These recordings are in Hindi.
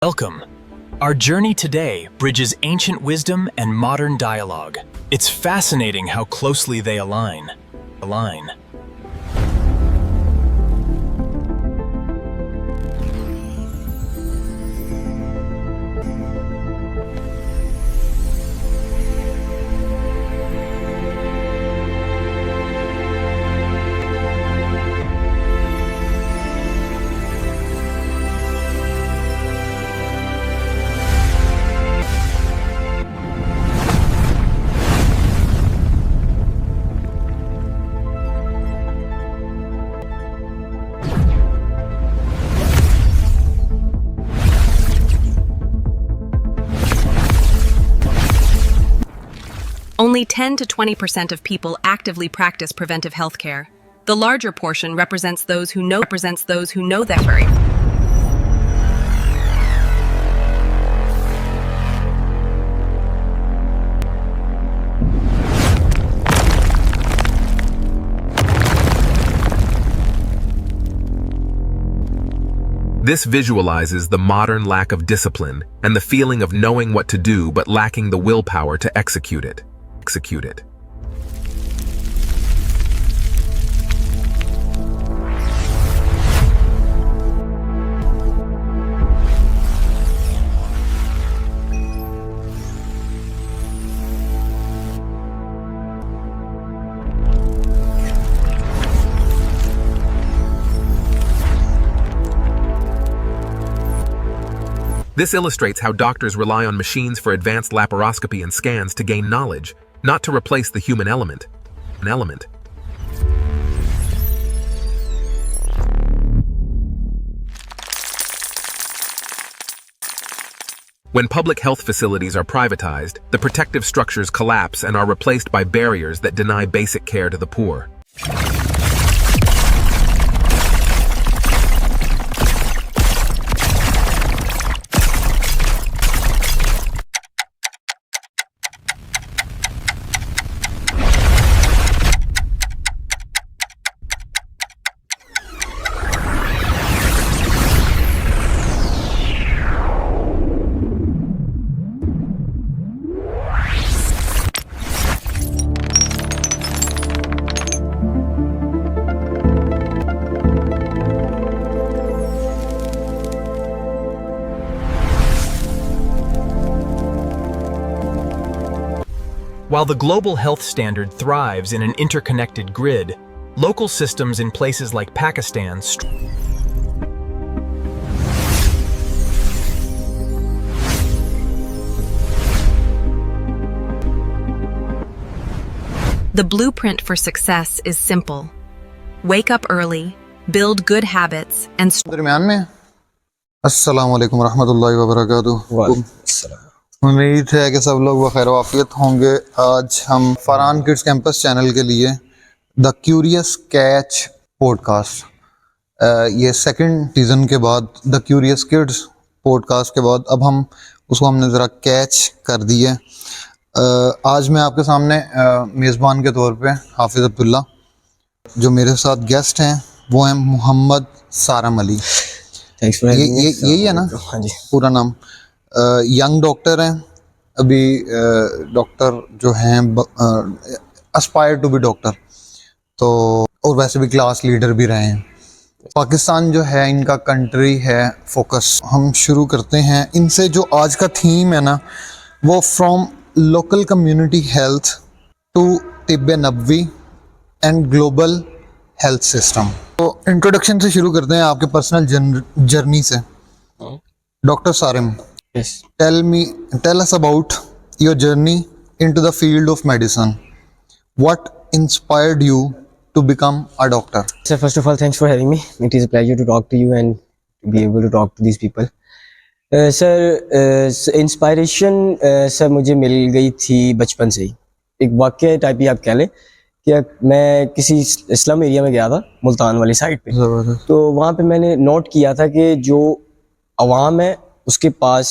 Welcome. Our journey today bridges ancient wisdom and modern dialogue. It's fascinating how closely they align. Only 10 to 20% of people actively practice preventive healthcare. The larger portion represents those who know that very. This visualizes the modern lack of discipline and the feeling of knowing what to do but lacking the willpower to execute it. This illustrates how doctors rely on machines for advanced laparoscopy and scans to gain knowledge, not to replace the human element. When public health facilities are privatized, the protective structures collapse and are replaced by barriers that deny basic care to the poor. While the global health standard thrives in an interconnected grid, local systems in places like Pakistan The blueprint for success is simple. Wake up early, build good habits, and दरमियान में अस्सलाम वालेकुम रहमतुल्लाहि व बरकातुहू। उम्मीद है कि सब लोग बखैर वाफियत होंगे। आज हम फरहान किड्स कैंपस चैनल के लिए द क्यूरियस कैच पॉडकास्ट, ये सेकंड सीज़न के बाद द क्यूरियस किड्स पॉडकास्ट के बाद अब हम उसको हमने ज़रा कैच कर दी है। आज मैं आपके सामने मेज़बान के तौर पे हाफिज़ अब्दुल्ला, जो मेरे साथ गेस्ट हैं वो हैं मोहम्मद सारम अली। यही है ना? हाँ जी। पूरा नाम। यंग डॉक्टर हैं अभी, डॉक्टर जो हैं एस्पायर टू बी डॉक्टर, तो और वैसे भी क्लास लीडर भी रहे हैं। पाकिस्तान जो है इनका कंट्री है फोकस। हम शुरू करते हैं इनसे। जो आज का थीम है ना, वो from local community health to तिब्बे नबवी एंड ग्लोबल हेल्थ सिस्टम। तो इंट्रोडक्शन से शुरू करते हैं, आपके पर्सनल जर्नी से। Doctor Sarim, Yes. Tell us about your journey into the field of medicine. What inspired you to become a doctor? Sir, first of all, thanks for having me. It is a pleasure to talk to you and to be able to talk to these people. Sir, inspiration sir मुझे मिल गई थी बचपन से ही। एक वाक़या टाइप ही आप कह लें कि मैं किसी इस्लाम एरिया में गया था, मुल्तान वाली साइड पे। तो वहाँ पे मैंने नोट किया था कि जो अवाम है उसके पास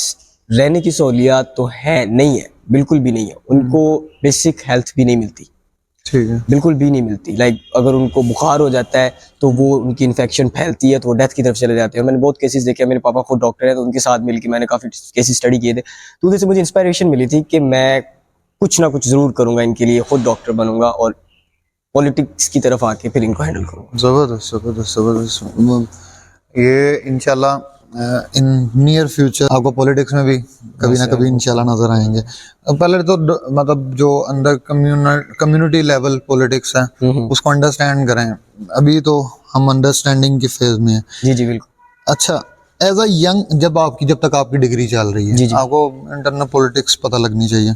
रहने की सहूलियात तो है नहीं है, बिल्कुल भी नहीं है। उनको बेसिक हेल्थ भी नहीं मिलती। ठीक है। बिल्कुल भी नहीं मिलती। लाइक अगर उनको बुखार हो जाता है तो वो उनकी इन्फेक्शन फैलती है तो वो डेथ की तरफ चले जाते हैं। मैंने बहुत केसेस देखे, मेरे पापा खुद डॉक्टर है तो उनके साथ मिलकर मैंने काफ़ी केसेस स्टडी किए थे, तो उधर से मुझे इंस्पायरेशन मिली थी कि मैं कुछ ना कुछ ज़रूर करूँगा इनके लिए, खुद डॉक्टर बनूंगा और पॉलिटिक्स की तरफ आके फिर इनको हैंडल करूँगा। ज़बरदस्त ज़बरदस्त ज़बरदस्त। ये इंशाल्लाह इन नियर फ्यूचर आपको पॉलिटिक्स में भी कभी ना कभी इंशाल्लाह नजर आएंगे। पहले तो मतलब जो अंदर कम्युनिटी लेवल पॉलिटिक्स है उसको अंडरस्टैंड करें, अभी तो हम अंडरस्टैंडिंग की फेज में हैं। जी जी बिल्कुल। अच्छा, एज अ यंग, जब तक आपकी डिग्री चल रही है जी जी। आपको इंटरनल पॉलिटिक्स पता लगनी चाहिए।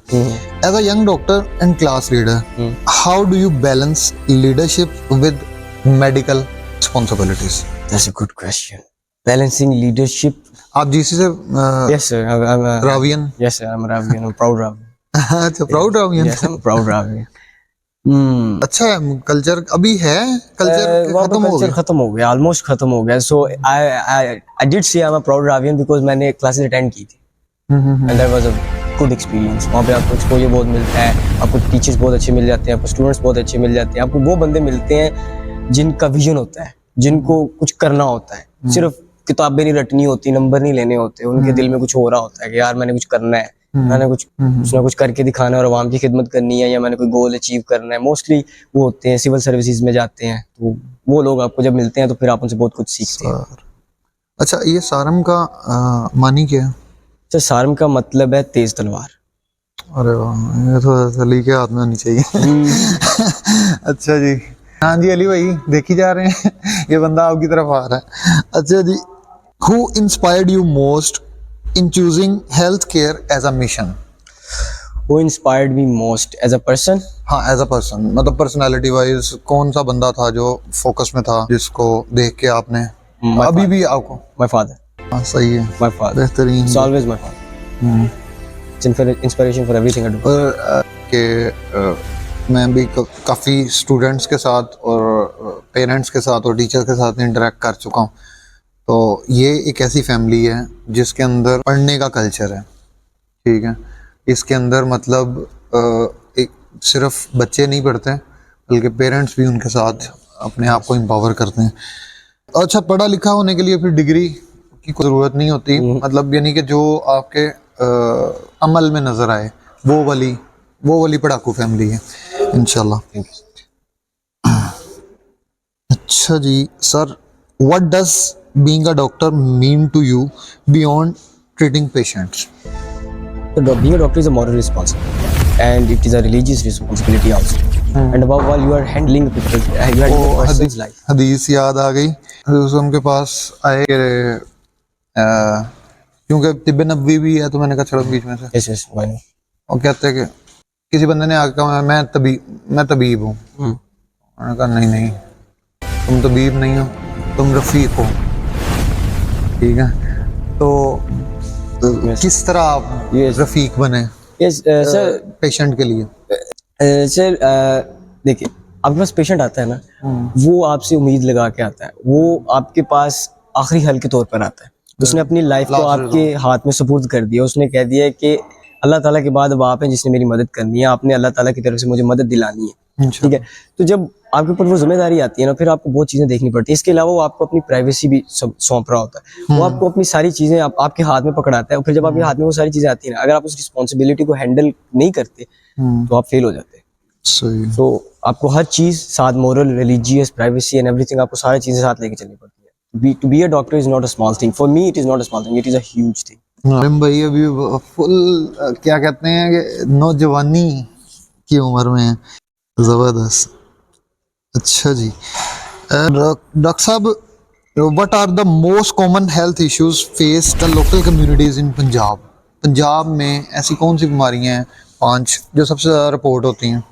As a young doctor and class leader, how do you balance leadership with medical responsibilities? That's a good question. Balancing leadership. आप जीसी से yes sir, I am Ravian? Yes sir, I am Ravian, I am proud Ravian. अच्छा, proud Ravian. Yes, I am proud Ravian. अच्छा, कल्चर अभी है? कल्चर वहाँ खत्म पर हो कल्चर गया? खत्म हो गया, ऑलमोस्ट खत्म हो गया। सो आई डिड से I am a proud Ravian because मैंने क्लासेस अटेंड की थी and that was a good experience. वहाँ पे आपको एक्सपोजर बहुत मिलता है, आपको टीचर्स बहुत अच्छे मिल जाते हैं, आपको स्टूडेंट्स बहुत अच्छे मिल जाते हैं, आपको वो बंदे मिलते हैं जिनका विजन होता है, जिनको कुछ करना होता है, सिर्फ किताबें नहीं रटनी होती, नंबर नहीं लेने होते, उनके दिल में कुछ हो रहा होता है कि यार मैंने कुछ करना है, मैंने कुछ ना कुछ करके दिखाना है और आवाम की खिदमत करनी है, या मैंने कोई गोल अचीव करना है। मोस्टली वो होते हैं सिविल सर्विसेज में जाते हैं, तो वो लोग आपको जब मिलते हैं तो फिर आप उनसे बहुत कुछ सीखते हैं। अच्छा, ये सारम का मानी क्या है? तो सारम का मतलब है तेज तलवार। अरे वाह, ये तो अली के हाथ में होनी चाहिए। अच्छा जी, हाँ जी अली भाई, देखी जा रहे हैं ये बंदा आपकी तरफ आ रहा है। अच्छा जी, who inspired you most in choosing health care as a mission? Who inspired me most as a person? हाँ, एज अ पर्सन, मतलब पर्सनालिटी वाइज कौन सा बंदा था जो फोकस में था, जिसको देख के आपने अभी भी आपको? My father. हाँ, सही है, My father. बेहतरीन। It's always my father. It's inspiration for everything I do. और मैं भी काफ़ी स्टूडेंट्स के साथ और पेरेंट्स के साथ और टीचर के साथ इंटरेक्ट कर चुका हूँ, तो ये एक ऐसी फैमिली है जिसके अंदर पढ़ने का कल्चर है। ठीक है, इसके अंदर मतलब एक सिर्फ बच्चे नहीं पढ़ते बल्कि पेरेंट्स भी उनके साथ अपने आप को एम्पावर करते हैं। अच्छा, पढ़ा लिखा होने के लिए फिर डिग्री की कोई ज़रूरत नहीं होती, मतलब यानी कि जो आपके अमल में नज़र आए वो वाली पढ़ाकू फैमिली है इंशाल्लाह। अच्छा जी sir, what does being a doctor mean to you beyond treating patients? So being a doctor is a moral responsibility and it is a religious responsibility also. And above all, you are handling people, you are handling a person's life. हदीस याद आ गई, उनके पास आए क्योंकि तिब्बे नबवी भी है, तो मैंने कहा चलो बीच में से। Yes, yes, why not? और कहते हैं कि किसी बंदे ने आके कहा मैं तबीब हूँ। मैंने कहा नहीं, तुम तबीब नहीं हो, तुम रफीक हो। ठीक है, तो किस तरह आप रफीक बने Yes, sir. पेशेंट के लिए? सर देखिए, आपके पास पेशेंट आता है ना, वो आपसे उम्मीद लगा के आता है, वो आपके पास आखिरी हल के तौर पर आता है। उसने अपनी लाइफ को आपके हाथ में सुपुर्द कर दिया, उसने कह दिया है कि अल्लाह ताला के बाद अब आप हैं जिसने मेरी मदद करनी है, आपने अल्लाह ताला की तरफ से मुझे मदद दिलानी है। ठीक है, तो जब आपके ऊपर वो जिम्मेदारी आती है ना, फिर आपको बहुत चीज़ें देखनी पड़ती है। इसके अलावा वो आपको अपनी प्राइवेसी भी सौंप रहा होता है, वो आपको अपनी सारी चीज़ें आपके हाथ में पकड़ाता है, और फिर जब आपके हाथ में वो सारी चीज़ें आती है ना, अगर आप उस रिस्पॉन्सिबिलिटी को हैंडल नहीं करते तो आप फेल हो जाते हैं। सही। तो आपको हर चीज़ साथ, moral, religious, privacy and everything, आपको सारी चीज़ें साथ लेके चलनी पड़ती है। To be a doctor is not a small thing. For me, it is not a small thing. It is a huge thing. भाई अभी फुल क्या कहते हैं कि नौजवानी की उम्र में है, जबरदस्त। अच्छा जी, डॉक्टर साहब, what are the most common health issues face the local communities in Punjab? Punjab में ऐसी कौन सी बीमारियां हैं 5 जो सबसे ज़्यादा रिपोर्ट होती हैं,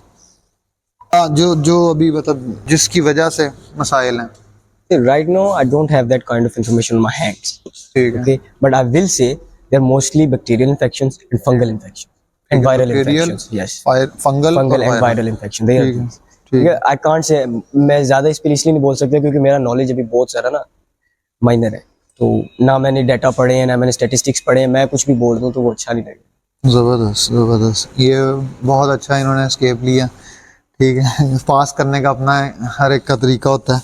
जो अभी मतलब जिसकी वजह से मसाइल हैं? Right now, I don't have that kind of information on my hands. ठीक है, Okay, but I will say they're mostly bacterial infections and fungal infections and viral infections. Yes, fungal and viral infection. They are these. ठीक है। I can't say, मैं ज़्यादा इस पर इसलिए नहीं बोल सकता क्योंकि मेरा नॉलेज अभी बहुत सारा ना माइनर है, तो ना मैंने डाटा पढ़े हैं, ना मैंने स्टेटिस्टिक्स पढ़े हैं, मैं कुछ भी बोल दूँ तो वो अच्छा नहीं लगेगा। ज़बरदस्त, ये बहुत अच्छा इन्होंने एस्केप लिया। ठीक है, पास करने का अपना हर एक का तरीका होता है।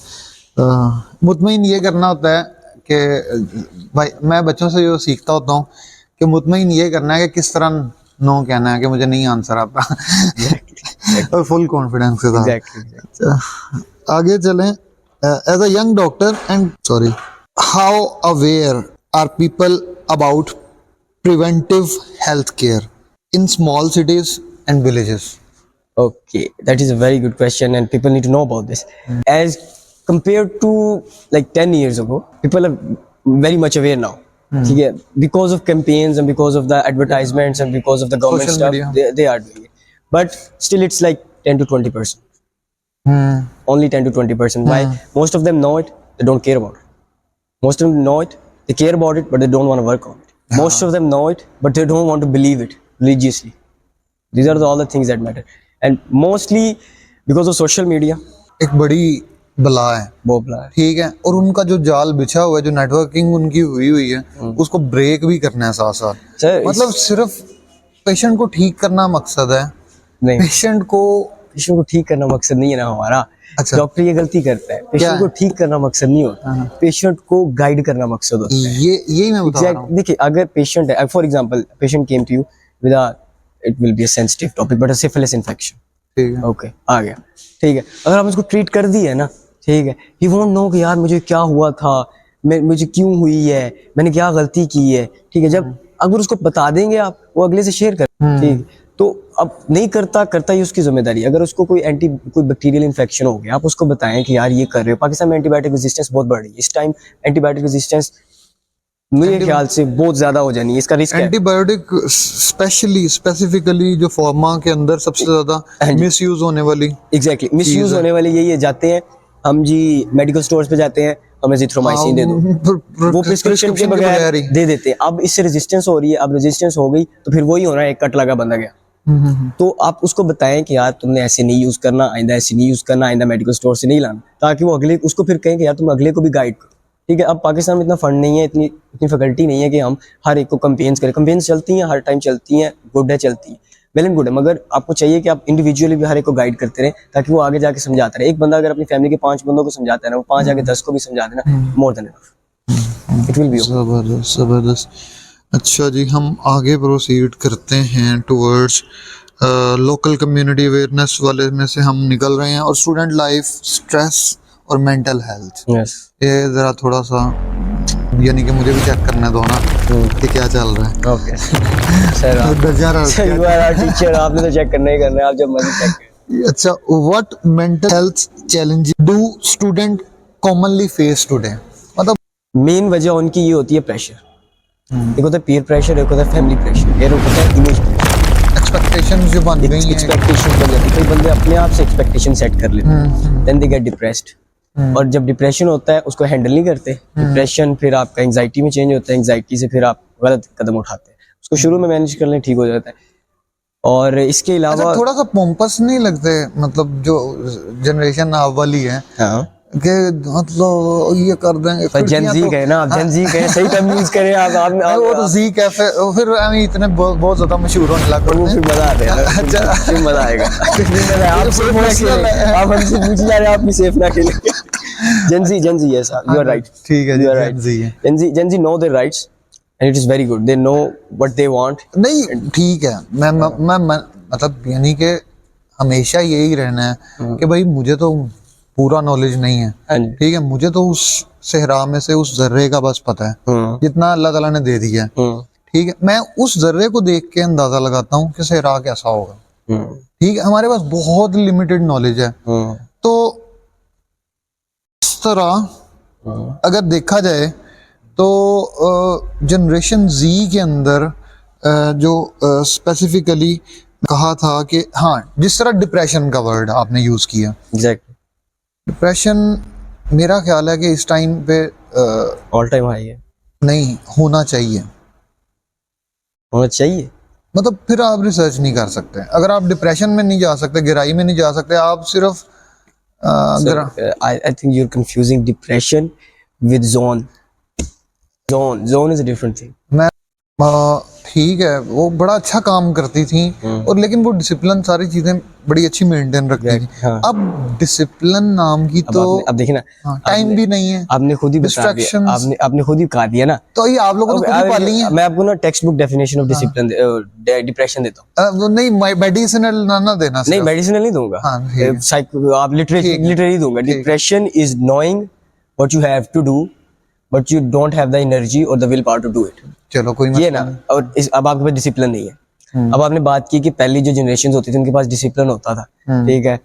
मुतमईन ये करना होता है कि भाई मैं बच्चों से जो सीखता होता हूँ कि मुतमईन ये करना है कि किस तरह नो कहना है कि मुझे नहीं आंसर आता और फुल कॉन्फिडेंस के साथ। आगे चलें। As a young doctor and how aware are people about preventive health care in small cities and villages? Okay, that is a very good question, and people need to know about this. As compared to like 10 years ago, people are very much aware now. Okay, because of campaigns and because of the advertisements and because of the government Social stuff, media. they are doing it. But still, it's like 10 to 20%. Only 10 to 20%. Why? Most of them know it, they don't care about it. Most of them know it, they care about it, but they don't want to work on it. Most of them know it, but they don't want to believe it religiously. These are all the things that matter, and mostly because of social media. एक बड़ी बला है, वो बला है। ठीक है, और उनका जो जाल बिछा हुआ है, जो नेटवर्किंग उनकी हुई है, उसको ब्रेक भी करना है साथ साथ। सर, मतलब सिर्फ पेशेंट को ठीक करना मकसद है, नहीं, पेशेंट को ठीक करना मकसद नहीं है ना हमारा। अच्छा। डॉक्टर ये गलती करता है, पेशेंट को ठीक करना मकसद नहीं होता, पेशेंट को गाइड करना मकसद होता है। यही मैं बता रहा हूँ। देखिए, अगर पेशेंट है, for example patient came to you with a, it will be a sensitive topic but a syphilis infection, ठीक है, ओके, आ गया, ठीक है। अगर आप उसको ट्रीट कर दिए ना, ठीक है, ही वोंट नो कि यार मुझे क्या हुआ था, मुझे क्यों हुई है, मैंने क्या गलती की है, ठीक है। जब अगर उसको बता देंगे आप, वो अगले से शेयर कर, ठीक, तो अब नहीं करता ही उसकी जिम्मेदारी। अगर उसको कोई बैक्टीरियल इन्फेक्शन हो गया, आप उसको बताएं कि यार ये कर रहे हो। पाकिस्तान में एंटीबायोटिक रेजिस्टेंस बहुत बढ़ रही है इस टाइम। एंटीबायोटिक रेजिस्टेंस मेरे ख्याल से बहुत ज्यादा हो जानी है, इसका रिस्क है। एंटीबायोटिक स्पेसिफिकली जो फार्मा के अंदर सबसे ज्यादा मिसयूज होने वाली, एग्जैक्टली मिसयूज होने वाली यही है। जाते हैं हम जी मेडिकल स्टोर्स पे जाते हैं, हमें जिथ्रोमाइसिन दे दो, वो प्रिस्क्रिप्शन के बगैर ही दे देते हैं। अब इससे रेजिस्टेंस हो रही है, अब रेजिस्टेंस हो गई तो फिर वही हो रहा है, एक कट लगा बंदा गया। तो आप उसको बताएं कि यार तुमने ऐसे नहीं यूज करना, आइंदा ऐसे नहीं यूज करना, आइंदा मेडिकल स्टोर से नहीं लाना, ताकि वो अगले उसको फिर कहें कि यार तुम अगले को भी गाइड करो, ठीक है। अब पाकिस्तान में इतना फंड नहीं है, इतनी फैकल्टी नहीं है कि हम हर एक को कंपेन्स करें। कंपेन्स चलती हैं, हर टाइम चलती हैं, गुड है, चलती हैं, वेल एंड गुड है, मगर आपको चाहिए कि आप इंडिविजुअली भी हर एक को गाइड करते रहें, ताकि वो आगे जाके समझाता रहे। एक बंदा अगर अपनी फैमिली के 5 बंदों को समझाता है ना, वो 5 आगे 10 को भी समझा देना, more than enough, it will B. जबरदस्त। अच्छा जी, हम आगे प्रोसीड करते हैं टुवर्ड्स लोकल कम्युनिटी अवेयरनेस वाले में से हम निकल रहे हैं, और स्टूडेंट लाइफ, स्ट्रेस और मेंटल हेल्थ, ये जरा थोड़ा सा, यानी कि मुझे भी चेक करने दो ना कि क्या चल रहा है। Okay sir, you are our teacher, आपने तो चेक करना ही करना है, आप जब मर्जी चेक करें। अच्छा, what mental health challenges do student commonly face today? मतलब मेन वजह उनकी ये होती है प्रेशर। एक होता है पीयर प्रेशर, एक होता है फैमिली प्रेशर, एक होता है इमेज प्रेशर। एक्सपेक्टेशंस जो बन गई हैं, एक्सपेक्टेशंस बन जाती है, कई बंदे अपने आप से एक्सपेक्टेशन सेट कर लेते हैं, देन दे गेट डिप्रेस्ड। और जब डिप्रेशन होता है उसको हैंडल नहीं करते, डिप्रेशन फिर आपका एंजाइटी में चेंज होता है, एंजाइटी से फिर आप गलत कदम उठाते हैं, उसको शुरू में मैनेज कर लें, ठीक हो जाता है। और इसके अलावा अच्छा, थोड़ा सा पोम्पस नहीं लगते, मतलब जो जनरेशन आप वाली है, हाँ, कि मतलब ये कर देंगे, जेनजी कहे ना, आप जेनजी कहे, सही टर्म यूज करें आप वो तो जी कैफे, फिर हमें इतने बहुत ज्यादा मशहूर होने लग पड़ते हैं, फिर मजा आता है। अच्छा, फिर मजा आएगा। आप सेफ ना खेलें, आप हमसे पूछ जा रहे हैं, आप भी सेफ ना खेलें। Gen Z, yes, you are right, ठीक है, you are right. Gen Z know their rights and it is very good, they know what they want. नहीं, ठीक है, मैं मतलब यानी कि हमेशा यही रहना है कि भाई मुझे तो पूरा नॉलेज नहीं है, ठीक है, मुझे तो उस सहरा में से उस जर्रे का बस पता है जितना अल्लाह ताला ने दे दिया है, ठीक है। मैं उस जर्रे को देख के अंदाजा लगाता हूँ कि सहरा कैसा होगा, ठीक है। हमारे पास बहुत लिमिटेड नॉलेज है, तो इस तरह अगर देखा जाए तो जनरेशन जी के अंदर जो स्पेसिफिकली कहा था कि हाँ, जिस तरह डिप्रेशन का वर्ड आपने यूज किया, एग्जैक्टली, डिप्रेशन मेरा ख्याल है कि इस टाइम पे ऑल टाइम हाई है, नहीं होना चाहिए, मतलब फिर आप रिसर्च नहीं कर सकते। अगर आप डिप्रेशन में नहीं जा सकते, गहराई में नहीं जा सकते, आप सिर्फ I think you're confusing depression with zone is a different thing. मैं ठीक है, वो बड़ा अच्छा काम करती थी और लेकिन वो डिसिप्लिन सारी चीजें बड़ी अच्छी मेंटेन रखती थी। हाँ। अब डिसिप्लिन नाम की तो अब देखिए ना, टाइम भी नहीं है, आपने खुद ही बता दिया, Distractions। आपने खुद ही कहा दिया ना। तो ये आप लोगों ने खुद ही पाली है। मैं आपको ना text book definition of discipline depression देता हूँ। वो नहीं, मेडिसिनल ना देना नहीं, मेडिसिनल नहीं दूंगा, हाँ, ठीक है। आप लिटरेरी दूंगा। Depression is knowing what you have to do but you don't have the energy और the will power to do it. चलो कोई ये ना, और अब आपके पास डिसिप्लिन नहीं है। अब आपने बात की कि पहली जो जनरेशन होती थी उनके पास डिसिप्लिन होता था, ठीक है,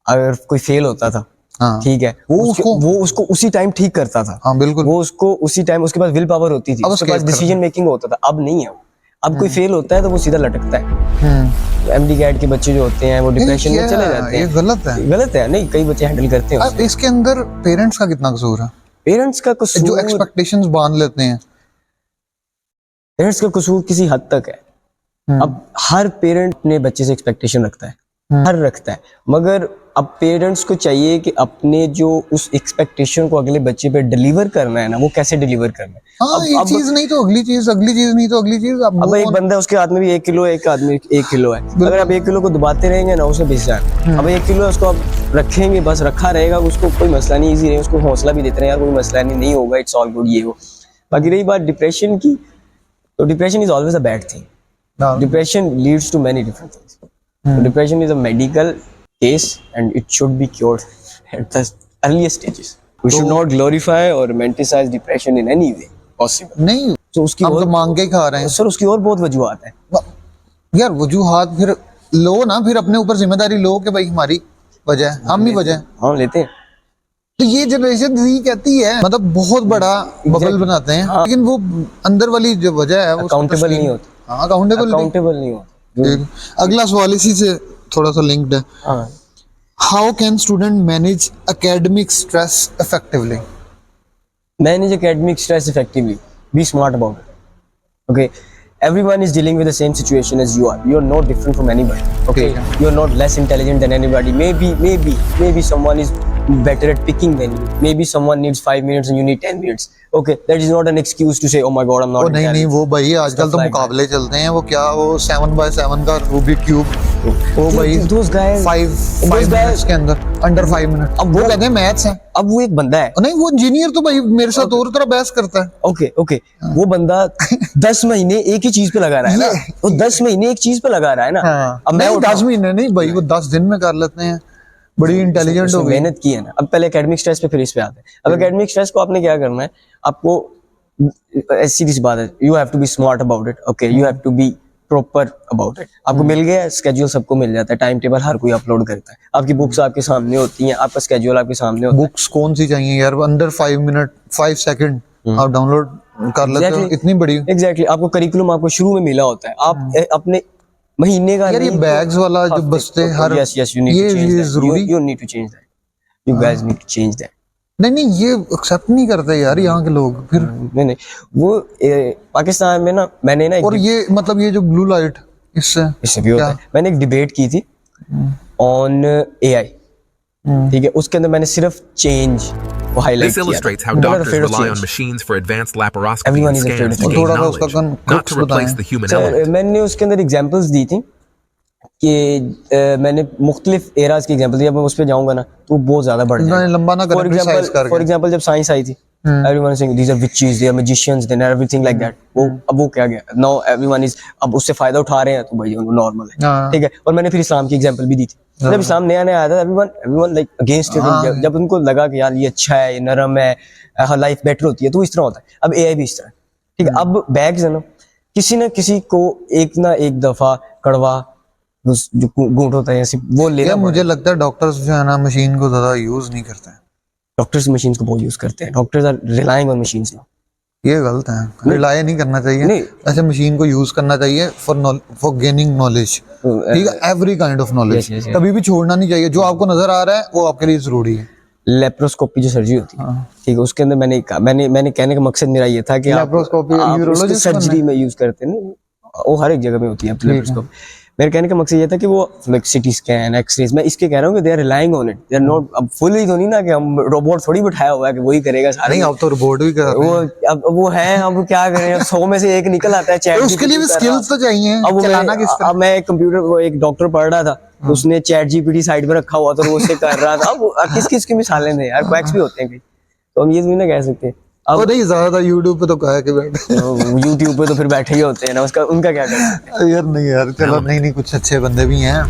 अगर कोई फेल होता था, हाँ। ठीक है, वो उसको उसी टाइम ठीक करता था। हाँ बिल्कुल, वो उसको उसी टाइम, उसके पास विल पावर होती थी, उसके पास डिसीजन मेकिंग होता था। अब नहीं है। अब कोई फेल होता है तो वो सीधा लटकता है। एमडी कैट के बच्चे जो होते हैं वो डिप्रेशन में चले जाते हैं। ये गलत है, गलत है। नहीं, कई बच्चे हैंडल करते हैं। अब इसके अंदर पेरेंट्स का कितना कसूर है? पेरेंट्स का कसूर, जो एक्सपेक्टेशंस बांध लेते हैं, पेरेंट्स का कसूर किसी हद तक है। अब हर पेरेंट अपने बच्चे से एक्सपेक्टेशन रखता है, हर रखता है, मगर अब पेरेंट्स को चाहिए कि अपने जो उस एक्सपेक्टेशन को अगले बच्चे पे डिलीवर करना है ना, वो कैसे डिलीवर करना है। हाँ, एक चीज नहीं तो अगली चीज, अगली चीज नहीं तो अगली चीज। अब एक बंदा है, उसके हाथ में भी 1 किलो है, एक आदमी 1 किलो है। अगर आप 1 किलो को दबाते रहेंगे ना, उसे भिस जाए। अब 1 किलो है, उसको आप रखेंगे, बस रखा रहेगा, उसको कोई मसला नहीं, इजी रहेगा, उसको हौसला भी देते रहे, यार कोई मसला नहीं होगा, इट्स ऑल गुड, ये हो। बाकी रही बात डिप्रेशन की, तो depression is always a bad thing. Depression leads to many different things. Depression is a medical case and it should be cured at the earliest stages. We should not glorify or romanticize depression in any way possible. नहीं, तो उसकी हम तो मांग के ही खा रहे हैं सर, उसकी और बहुत वजूहत है यार। वजूहात फिर लो ना, फिर अपने ऊपर जिम्मेदारी लो कि भाई हमारी वजह है, हम ही वजह है। हाँ, लेते हैं। तो ये जनरेशन यही कहती है, मतलब बहुत बड़ा बबल बनाते हैं, लेकिन वो अंदर वाली जो वजह है वो अकाउंटेबल नहीं होती। हाँ, अकाउंटेबल नहीं होती। अगला सवाल इसी से थोड़ा सा लिंक्ड है। How can student manage academic stress effectively? Manage academic stress effectively. Be smart about it. Okay. Everyone is dealing with the same situation as you are. You are no different from anybody. Okay. You are not less intelligent than anybody. Maybe someone is better at picking than you. Maybe someone needs 5 minutes and you need 10 minutes. Okay. That is not an excuse to say, oh my God, I'm not intelligent. नहीं, वो भाई आजकल तो मुकाबले चलते हैं, वो क्या, वो 7x7 का रूबिक क्यूब, वो भाई those guys 5 minutes के अंदर, अंडर 5 मिनट। अब वो कहते हैं मैथ्स है। अब वो एक बंदा है, नहीं, वो इंजीनियर तो भाई मेरे साथ और तरह बहस करता है। ओके, वो बंदा 10 महीने एक ही चीज पे लगा रहा है ना, वो 10 महीने एक चीज पे लगा रहा है ना। अब मैं 10 महीने नहीं भाई, वो 10 दिन में कर लेते हैं, बड़ी इंटेलिजेंट हो गई, मेहनत की है ना। अब पहले एकेडमिक स्ट्रेस पे, फिर इस पे आते हैं। अब एकेडमिक स्ट्रेस को आपने क्या करना है, आपको सीधी सी बात है, you have to be smart about it. Okay, you have to be proper about it. आपको मिल गया स्केड्यूल, सबको मिल जाता है, टाइम टेबल हर कोई अपलोड करता है, आपकी बुक्स आपके सामने होती हैं, आपका स्केड्यूल आपके सामने होता है। बुक्स कौन सी चाहिए यार, अंडर 5 मिनट 5 सेकंड आप डाउनलोड कर लेते हो, इतनी बड़ी। एग्जैक्टली, आपको करिकुलम आपको शुरू में मिला होता है, आप अपने महीने का यार, ये बैग्स वाला जो बस्ते हर, yes you need to change that, जरूरी, you need to change that, you guys need to change that. नहीं, ये एक्सेप्ट नहीं करते यार यहाँ के लोग। फिर नहीं, वो पाकिस्तान में ना, मैंने ना, और ये मतलब ये जो ब्लू लाइट, इससे भी होता है। मैंने एक डिबेट की थी ऑन एआई, ठीक है, उसके अंदर मैंने सिर्फ चेंज को हाईलाइट किया। This illustrates how doctors rely on machines for advanced laparoscopy and scans to gain knowledge, not to replace the human element. मैंने उसके अंदर एग्जांपल्स दी थी कि मैंने मुख्तलिफ एराज की एग्जांपल दी। अब मैं उस पे जाऊंगा ना तो बहुत ज्यादा बढ़ जाएगा, लंबा ना करें। फॉर एग्जांपल जब साइंस आई थी, everyone is saying these are witches, they are magicians, they are everything like that. वो अब वो क्या गया, now everyone is, अब उससे फायदा उठा रहे हैं तो भाई वो नॉर्मल है, ठीक है। और मैंने फिर इस्लाम की एग्जांपल भी दी थी। जब इस्लाम नया नया आया था, everyone like against it, जब उनको लगा कि यार ये अच्छा है, ये नरम है, लाइफ बेटर होती है, तो इस तरह होता है। अब एआई भी इस तरह, ठीक है। अब बैग्स है ना, किसी ना किसी को एक ना एक दफा कड़वा जो घूंट होता है वो लेना। मुझे लगता है डॉक्टर्स जो है ना मशीन को ज्यादा यूज नहीं करते हैं। डॉक्टर्स मशीन्स को बहुत यूज करते हैं, doctors are relying on machines now. ये गलत है, रिलाय नहीं करना चाहिए, ऐसे मशीन को यूज करना चाहिए फॉर गेनिंग नॉलेज, ठीक है, एवरी काइंड ऑफ नॉलेज। कभी भी छोड़ना नहीं चाहिए, जो आपको नजर आ रहा है वो आपके लिए जरूरी है। लेप्रोस्कोपी जो सर्जरी होती है, ठीक है, उसके अंदर मैंने कहने का मकसद मेरा ये था कि लेप्रोस्कोपी सर्जरी में यूज करते हैं, वो हर एक जगह में होती है लेप्रोस्कोपी। मेरे कहने का मकसद ये था कि वो लाइक सिटी स्कैन, एक्सरेज, मैं इसके कह रहा हूँ कि they are relying on it, they are not, अब फुली तो नहीं ना कि हम रोबोट थोड़ी बिठाया हुआ है कि वही करेगा सारा। नहीं, अब तो रोबोट भी कर रहे वो हैं। अब वो है, हम क्या करें, अब 100 में से एक निकल आता है चैट, उसके लिए भी स्किल्स तो चाहिए, अब वो चलाना किस तरह। अब मैं एक कंप्यूटर, वो एक डॉक्टर पढ़ रहा था, उसने चैट जीपीटी साइड में रखा हुआ था, तो वो उससे कर रहा था। अब किस किस की मिसालें दें यार, क्वैक्स भी होते हैं कई, तो हम ये नहीं ना कह सकते। अब नहीं, ज्यादा यूट्यूब पे तो कहा कि बैठे यूट्यूब पे तो फिर बैठे ही होते हैं ना, उसका उनका क्या करते हैं। यार नहीं यार, चलो नहीं कुछ अच्छे बंदे भी हैं,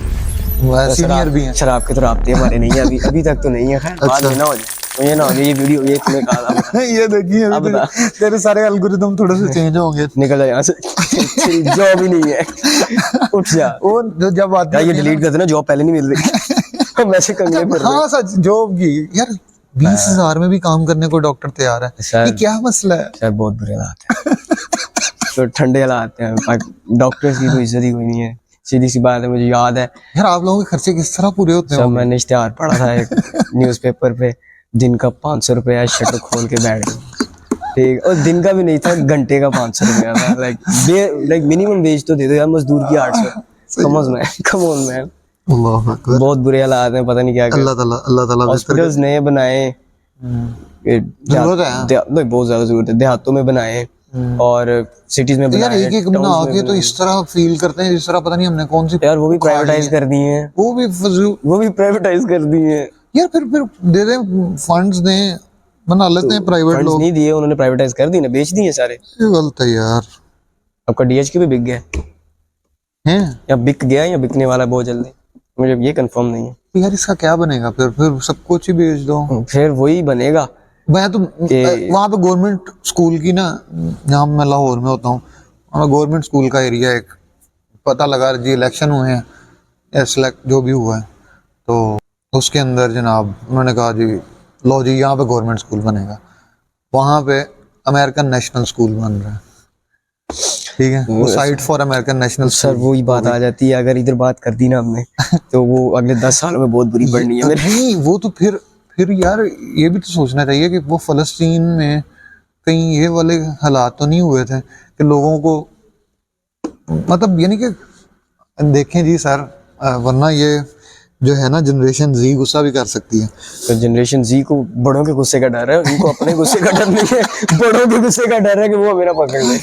सीनियर भी हैं। शराब के तो राब्ते हमारे नहीं है, अभी तक तो नहीं है। खैर बाद में ना हो जाए, तो ये ना हो जाए ये वीडियो, ये तुम्हें कहा था। ये देखिए अब बता। तेरे सारे एल्गोरिदम थोड़े से चेंज होंगे। निकल जा यहाँ से, जॉब ही नहीं है, उठ जा। वो जब आती यार ये डिलीट कर देना, जॉब पहले नहीं मिल रही। वैसे कंगले फिर हाँ सच, जॉब की यार 20,000 में भी काम करने को डॉक्टर तैयार है, ये क्या मसला है? शायद बहुत बुरे हालात हैं। तो ठंडे हालात हैं, डॉक्टर्स की तो इज्जत ही कोई नहीं है, सीधी सी बात है। मुझे याद है यार, आप लोगों के खर्चे किस तरह पूरे होते हैं? जब मैंने इश्तेहार पढ़ा था एक न्यूज़पेपर पे, दिन का 500 रुपया, शटर खोल के बैठ गए, ठीक, और दिन का भी नहीं था, घंटे का 500 रुपया था। लाइक मिनिमम वेज तो दे दो यार, मजदूर की 800, कम ऑन मैन। अल्लाह अकबर। बहुत बुरे हालात हैं, पता नहीं क्या अल्लाह ताला हॉस्पिटल्स नए बनाए, जरूरत है, नहीं बहुत ज्यादा जरूरत है, देहातों में बनाए और सिटीज में यार बनाए, एक बना के तो इस तरह फील करते हैं जिस तरह पता नहीं हमने कौन सी, यार वो भी प्राइवेटाइज कर दी है, वो भी फजूल, वो भी प्राइवेटाइज कर दी है यार। फिर दे दें, फंड्स दें, बना लेते हैं प्राइवेट फंड्स लोग। नहीं दिए उन्होंने, प्राइवेटाइज कर दी ना, बेच दिए सारे। ये गलत है यार। आपका डीएचक्यू भी बिक गया हैं या बिक गया या बिकने वाला है बहुत जल्दी, मुझे ये कंफर्म नहीं है। तो यार इसका क्या बनेगा? फिर सब कुछ ही बेच दो, फिर वही बनेगा। मैं तो वहाँ पे गवर्नमेंट स्कूल की ना, जहाँ मैं लाहौर में होता हूँ, वहाँ गवर्नमेंट स्कूल का एरिया एक पता लगा जी, इलेक्शन हुए हैं या सिलेक्ट जो भी हुआ है, तो उसके अंदर जनाब उन्होंने कहा जी लो जी यहाँ पे गवर्नमेंट स्कूल बनेगा, वहाँ पे अमेरिकन नेशनल स्कूल बन रहा है, ठीक है, वो site for American national. Sir वही बात आ जाती है, अगर इधर बात कर दी ना हमने तो वो अगले 10 सालों में बहुत बुरी पड़नी है मेरे। नहीं, वो तो फिर यार ये भी तो सोचना चाहिए कि वो फलस्तीन में कहीं ये वाले हालात तो नहीं हुए थे कि लोगों को, मतलब यानी कि देखें जी सर, वरना ये जो है ना जनरेशन जी गुस्सा भी कर सकती है। तो जनरेशन जी को बड़ों के गुस्से का डर है, उनको अपने गुस्से का डर नहीं है, बड़ों के गुस्से का डर है कि वो मेरा पकड़ ले।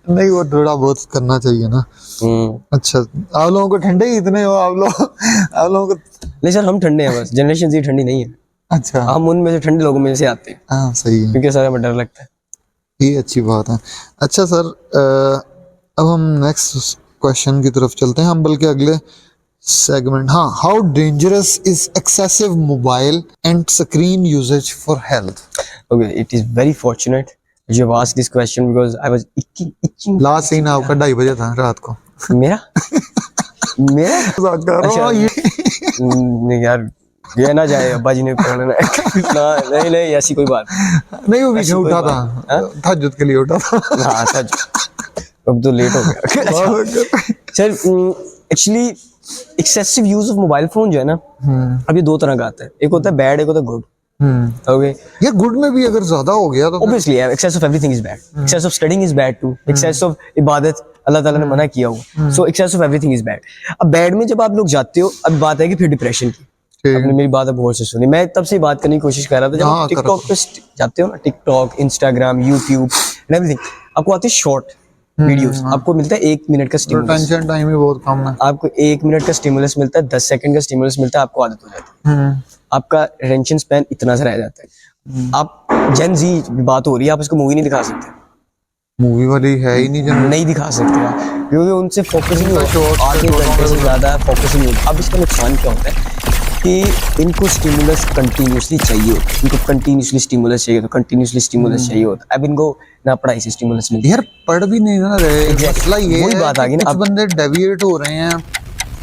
नहीं, वो थोड़ा बहुत करना चाहिए ना। अच्छा, आप लोगों को ठंडे ही इतने हो आप लोगों को? नहीं सर, हम ठंडे हैं, बस जनरेशन जी ठंडी नहीं है। अच्छा, हम उनमें से ठंडे लोगों में से आते हैं। हाँ सही है, क्योंकि सारा में डर लगता है। ये अच्छी बात है। अच्छा सर, अब हम नेक्स्ट क्वेश्चन की तरफ चलते हैं, हम बल्कि अगले सेगमेंट। हाँ, how dangerous is excessive mobile and screen usage for health? Okay, it is very fortunate you have asked this question because I was itching. Last seen आपका 2:30 बजे था रात को। मेरा अच्छा, नहीं यार, ये ना जाए अब्बा जी ने पकड़ लेना। नहीं नहीं, ऐसी कोई बात नहीं, वो भी उठा था, तहज्जुद के लिए उठा था। हाँ सच, अब तो लेट हो गया। Sir actually excessive use of mobile phone जो है ना, अभी 2 तरह का आता है, एक होता है बैड, एक होता है गुड। ओके, ये गुड में भी अगर ज्यादा हो गया तो obviously excess of everything is bad. Excess of studying is bad too. Excess of इबादत अल्लाह ताला ने मना किया हुआ, so excess of everything is bad. अब बैड में जब आप लोग जाते हो, अब बात है कि फिर डिप्रेशन की। आपने मेरी बात अब बहुत से सुनी, मैं तब से बात करने की कोशिश कर रहा था। जब आप टिकटॉक पे जाते हो ना, TikTok, Instagram, YouTube and everything, आपको आते हैं शॉर्ट वीडियोस, आपको मिलता है 1 मिनट का स्टिमुलस, टेंशन टाइम ही बहुत कम है, आपको 1 मिनट का स्टिमुलस मिलता है, 10 सेकंड का स्टिमुलस मिलता है, आपको आदत हो जाती है, आपका अटेंशन स्पैन इतना सा रह जाता है। आप जेन जी बात हो रही है, आप इसको मूवी नहीं दिखा सकते, मूवी वाली है ही नहीं दिखा सकते आप, क्योंकि उनसे फोकस नहीं होता, आधे घंटे से ज्यादा फोकस नहीं होता। अब इसका नुकसान क्या होता है कि इनको स्टिमुलस कंटिन्यूसली चाहिए होता है, इनको कंटिन्यूसली स्टिमुलस चाहिए, तो कंटिन्यूसली स्टिमुलस चाहिए होता है। अब इनको ना पढ़ाई से स्टिमुलस मिलता है, यार पढ़ भी नहीं ना रहे, मसला ये वही बात आ गई ना। कुछ बंदे डेविएट हो रहे हैं,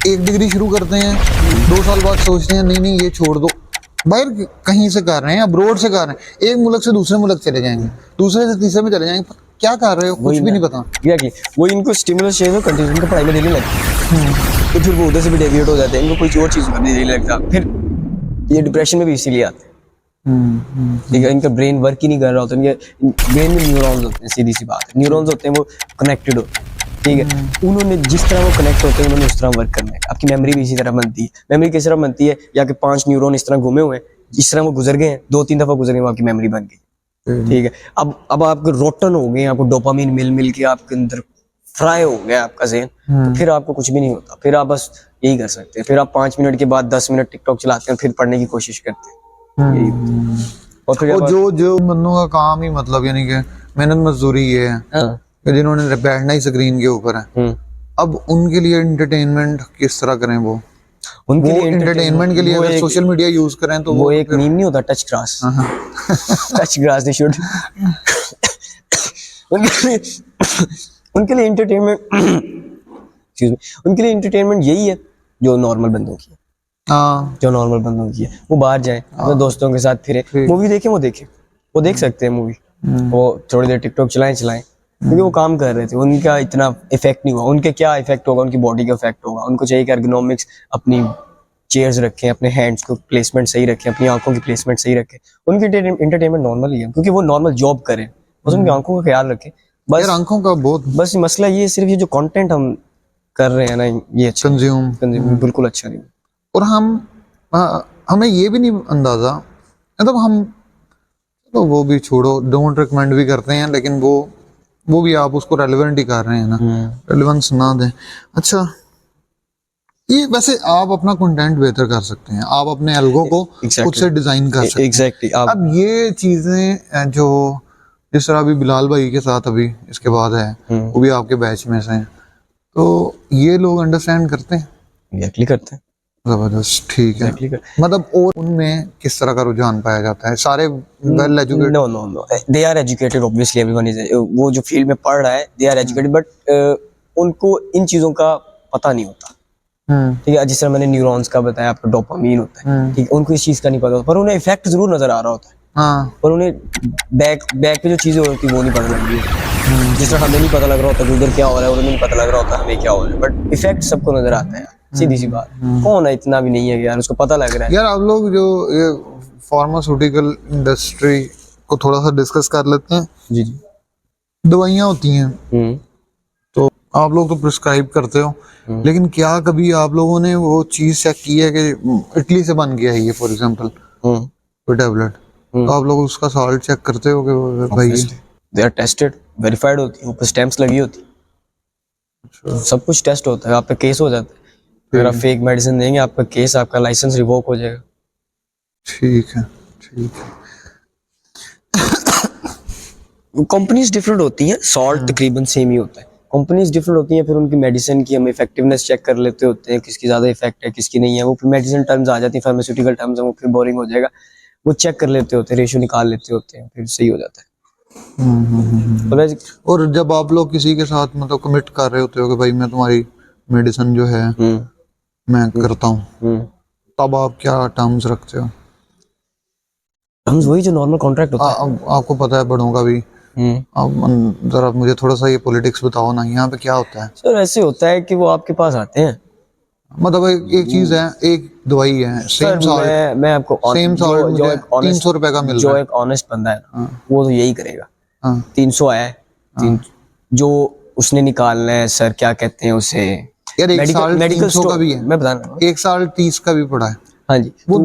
1 डिग्री शुरू करते हैं, 2 साल बाद सोचते हैं नहीं ये छोड़ दो, बाहर कहीं से कर रहे हैं, अब्रोड से कर रहे हैं, एक मुल्क से दूसरे मुल्क चले जाएंगे, दूसरे से तीसरे में चले जाएंगे, क्या कर रहे हो कुछ भी नहीं पता। एग्जैक्टली, वो इनको स्टिमुलस चाहिए, तो कंटिन्यू इनको पढ़ाई में दिल नहीं लगता, तो फिर वो उधर से भी डेविएट हो जाते हैं, इनको कोई और चीज़ करने नहीं लगता, फिर ये डिप्रेशन में भी इसीलिए आते हैं। ठीक है, इनका ब्रेन वर्क ही नहीं कर रहा होता, इनके ब्रेन में न्यूरॉन्स होते हैं, सीधी सी बात है, न्यूरॉन्स होते हैं वो कनेक्टेड होते हैं, ठीक है, उन्होंने जिस तरह वो कनेक्ट होते हैं उन्होंने उस तरह वर्क करना है। आपकी मेमोरी भी इसी तरह बनती है। मेमोरी किस तरह बनती है, या कि 5 न्यूरॉन इस तरह घूमे हुए हैं, इस तरह वो गुजर गए हैं, 2-3 दफा गुजर गए, वो आपकी मेमोरी बन गई। ठीक है, अब आपके रोटन हो गए, आपको डोपामिन मिल के आपके अंदर फ्राई हो गया आपका ज़हन, तो फिर आपको कुछ भी नहीं होता, फिर आप बस यही कर सकते हैं। फिर आप 5 मिनट के बाद 10 मिनट टिकटॉक चलाते हैं, फिर पढ़ने की कोशिश करते हैं, यही होता है। और फिर जो बंदों का काम ही मतलब यानी कि मेहनत मजदूरी ये है हाँ, कि जिन्होंने बैठना ही स्क्रीन के ऊपर है, अब उनके लिए एंटरटेनमेंट किस तरह करें? वो उनके लिए एंटरटेनमेंट के लिए अगर सोशल मीडिया यूज करें तो वो एक मीम नहीं होता, touch grass, touch grass they should उनके लिए एंटरटेनमेंट एक्सक्यूज मी, उनके लिए एंटरटेनमेंट यही है जो नॉर्मल बंदों की है। हाँ, जो नॉर्मल बंदों की है, वो बाहर जाए, अपने दोस्तों के साथ फिरे, मूवी देखें, वो देख सकते हैं मूवी, वो थोड़ी देर टिकटॉक चलाएं, क्योंकि वो काम कर रहे थे, उनका इतना इफेक्ट नहीं हुआ। उनके क्या इफेक्ट होगा, उनकी बॉडी का इफेक्ट होगा। उनको चाहिए कि एर्गोनॉमिक्स, अपनी चेयर्स रखें, अपने हैंड्स को प्लेसमेंट सही रखें, अपनी आंखों की प्लेसमेंट सही रखें। उनकी एंटरटेनमेंट नॉर्मल ही है, क्योंकि वो नॉर्मल जॉब करें, बस उनकी आंखों का ख्याल रखें। बस आंखों का बहुत बस मसला ये सिर्फ ये जो कंटेंट हम कर रहे हैं ना, ये अच्छा कंज्यूम बिल्कुल अच्छा नहीं। और हमें ये भी नहीं अंदाजा, मतलब हम तो वो भी छोड़ो, डोंट रिकमेंड भी करते हैं, लेकिन वो भी आप उसको रेलेवेंट ही कर रहे हैं ना, रेलेवेंस ना दें। अच्छा, ये वैसे आप अपना कंटेंट बेहतर कर सकते हैं, आप अपने एल्गो को खुद से डिजाइन कर सकते हैं। एग्जैक्टली। अब ये चीजें जो जिस तरह अभी बिलाल भाई के साथ अभी इसके बाद है, वो भी आपके बैच में से हैं, तो ये लोग अंडरस्टैंड करते हैं? एग्जैक्टली करते हैं, जबरदस्त, ठीक है। exactly मतलब और उनमें किस तरह का रुझान पाया जाता है? सारे well educated? No, they are educated, obviously everyone is, वो जो फील्ड में पढ़ रहा है दे आर एजुकेटेड, बट उनको इन चीजों का पता नहीं होता। ठीक है, जिस तरह मैंने न्यूरॉन्स का बताया, आपका डोपामीन होता है, ठीक है, उनको इस चीज का नहीं पता होता, पर उन्हें इफेक्ट जरूर नजर आ रहा होता है। हाँ, पर उन्हें बैक पे जो चीजें होती है वो नहीं पता लग रही है। जिस तरह हमें नहीं पता लग रहा होता कि उधर क्या हो रहा है, और उन्हें नहीं पता लग रहा होता हमें क्या हो रहा है, बट इफेक्ट सबको नजर आता है। सीधी सी बात, कौन है, इतना भी नहीं है कि यार उसको पता लग रहा है। यार आप लोग जो ये फार्मास्यूटिकल इंडस्ट्री को थोड़ा सा डिस्कस कर लेते हैं। जी जी। दवाइयाँ होती हैं, तो आप लोग तो प्रिस्क्राइब करते हो, लेकिन क्या कभी आप लोगों ने वो चीज चेक की है कि इटली से बन गया है ये, फॉर एग्जांपल कोई टैबलेट, तो आप लोग उसका सॉल्ट चेक करते हो कि भाई दे आर टेस्टेड, वेरीफाइड होती है, ऊपर स्टैंप्स लगी होती है, सब कुछ टेस्ट होता है, आप पे केस हो जाता है। अगर आप फेक मेडिसिन देंगे, आपका केस, आपका लाइसेंस रिवोक हो जाएगा। ठीक है, ठीक है। कंपनीज डिफरेंट होती हैं, सॉल्ट तकरीबन सेम ही होता है, कंपनीज डिफरेंट होती हैं, फिर उनकी मेडिसिन की हम इफेक्टिवनेस चेक कर लेते होते हैं, किसकी ज्यादा इफेक्ट है, किसकी नहीं है। वो फिर मेडिसिन टर्म्स आ जाती है, फार्मास्यूटिकल टर्म्स, वो फिर बोरिंग हो जाएगा, वो चेक कर लेते होते हैं, रेशियो निकाल लेते होते हैं, फिर सही हो जाता है। और जब आप लोग किसी के साथ मतलब कमिट कर रहे होते हो कि भाई मैं तुम्हारी मेडिसिन जो है मैं करता हूँ, तब आप क्या टर्म्स रखते हो? टर्म्स वही जो नॉर्मल कॉन्ट्रैक्ट होता है। आपको पता है बड़ों का भी, आप जरा मुझे थोड़ा सा ये पॉलिटिक्स बताओ ना, यहाँ पे क्या होता है? सर ऐसे होता है कि वो आपके पास आते हैं, मतलब एक चीज है, एक दवाई है, सेम सॉल्ट, मैं आपको सेम सॉल्ट जो 300 रुपए का मिल रहा है, जो एक ऑनेस्ट बंदा है ना, वो तो यही करेगा। 300 है, जो उसने निकालना है, सर क्या कहते हैं उसे, यार एक साल मेडिकल 300 का भी है, मैं बता रहा हूँ, एक साल 30 का भी पड़ा है। हाँ जी, वो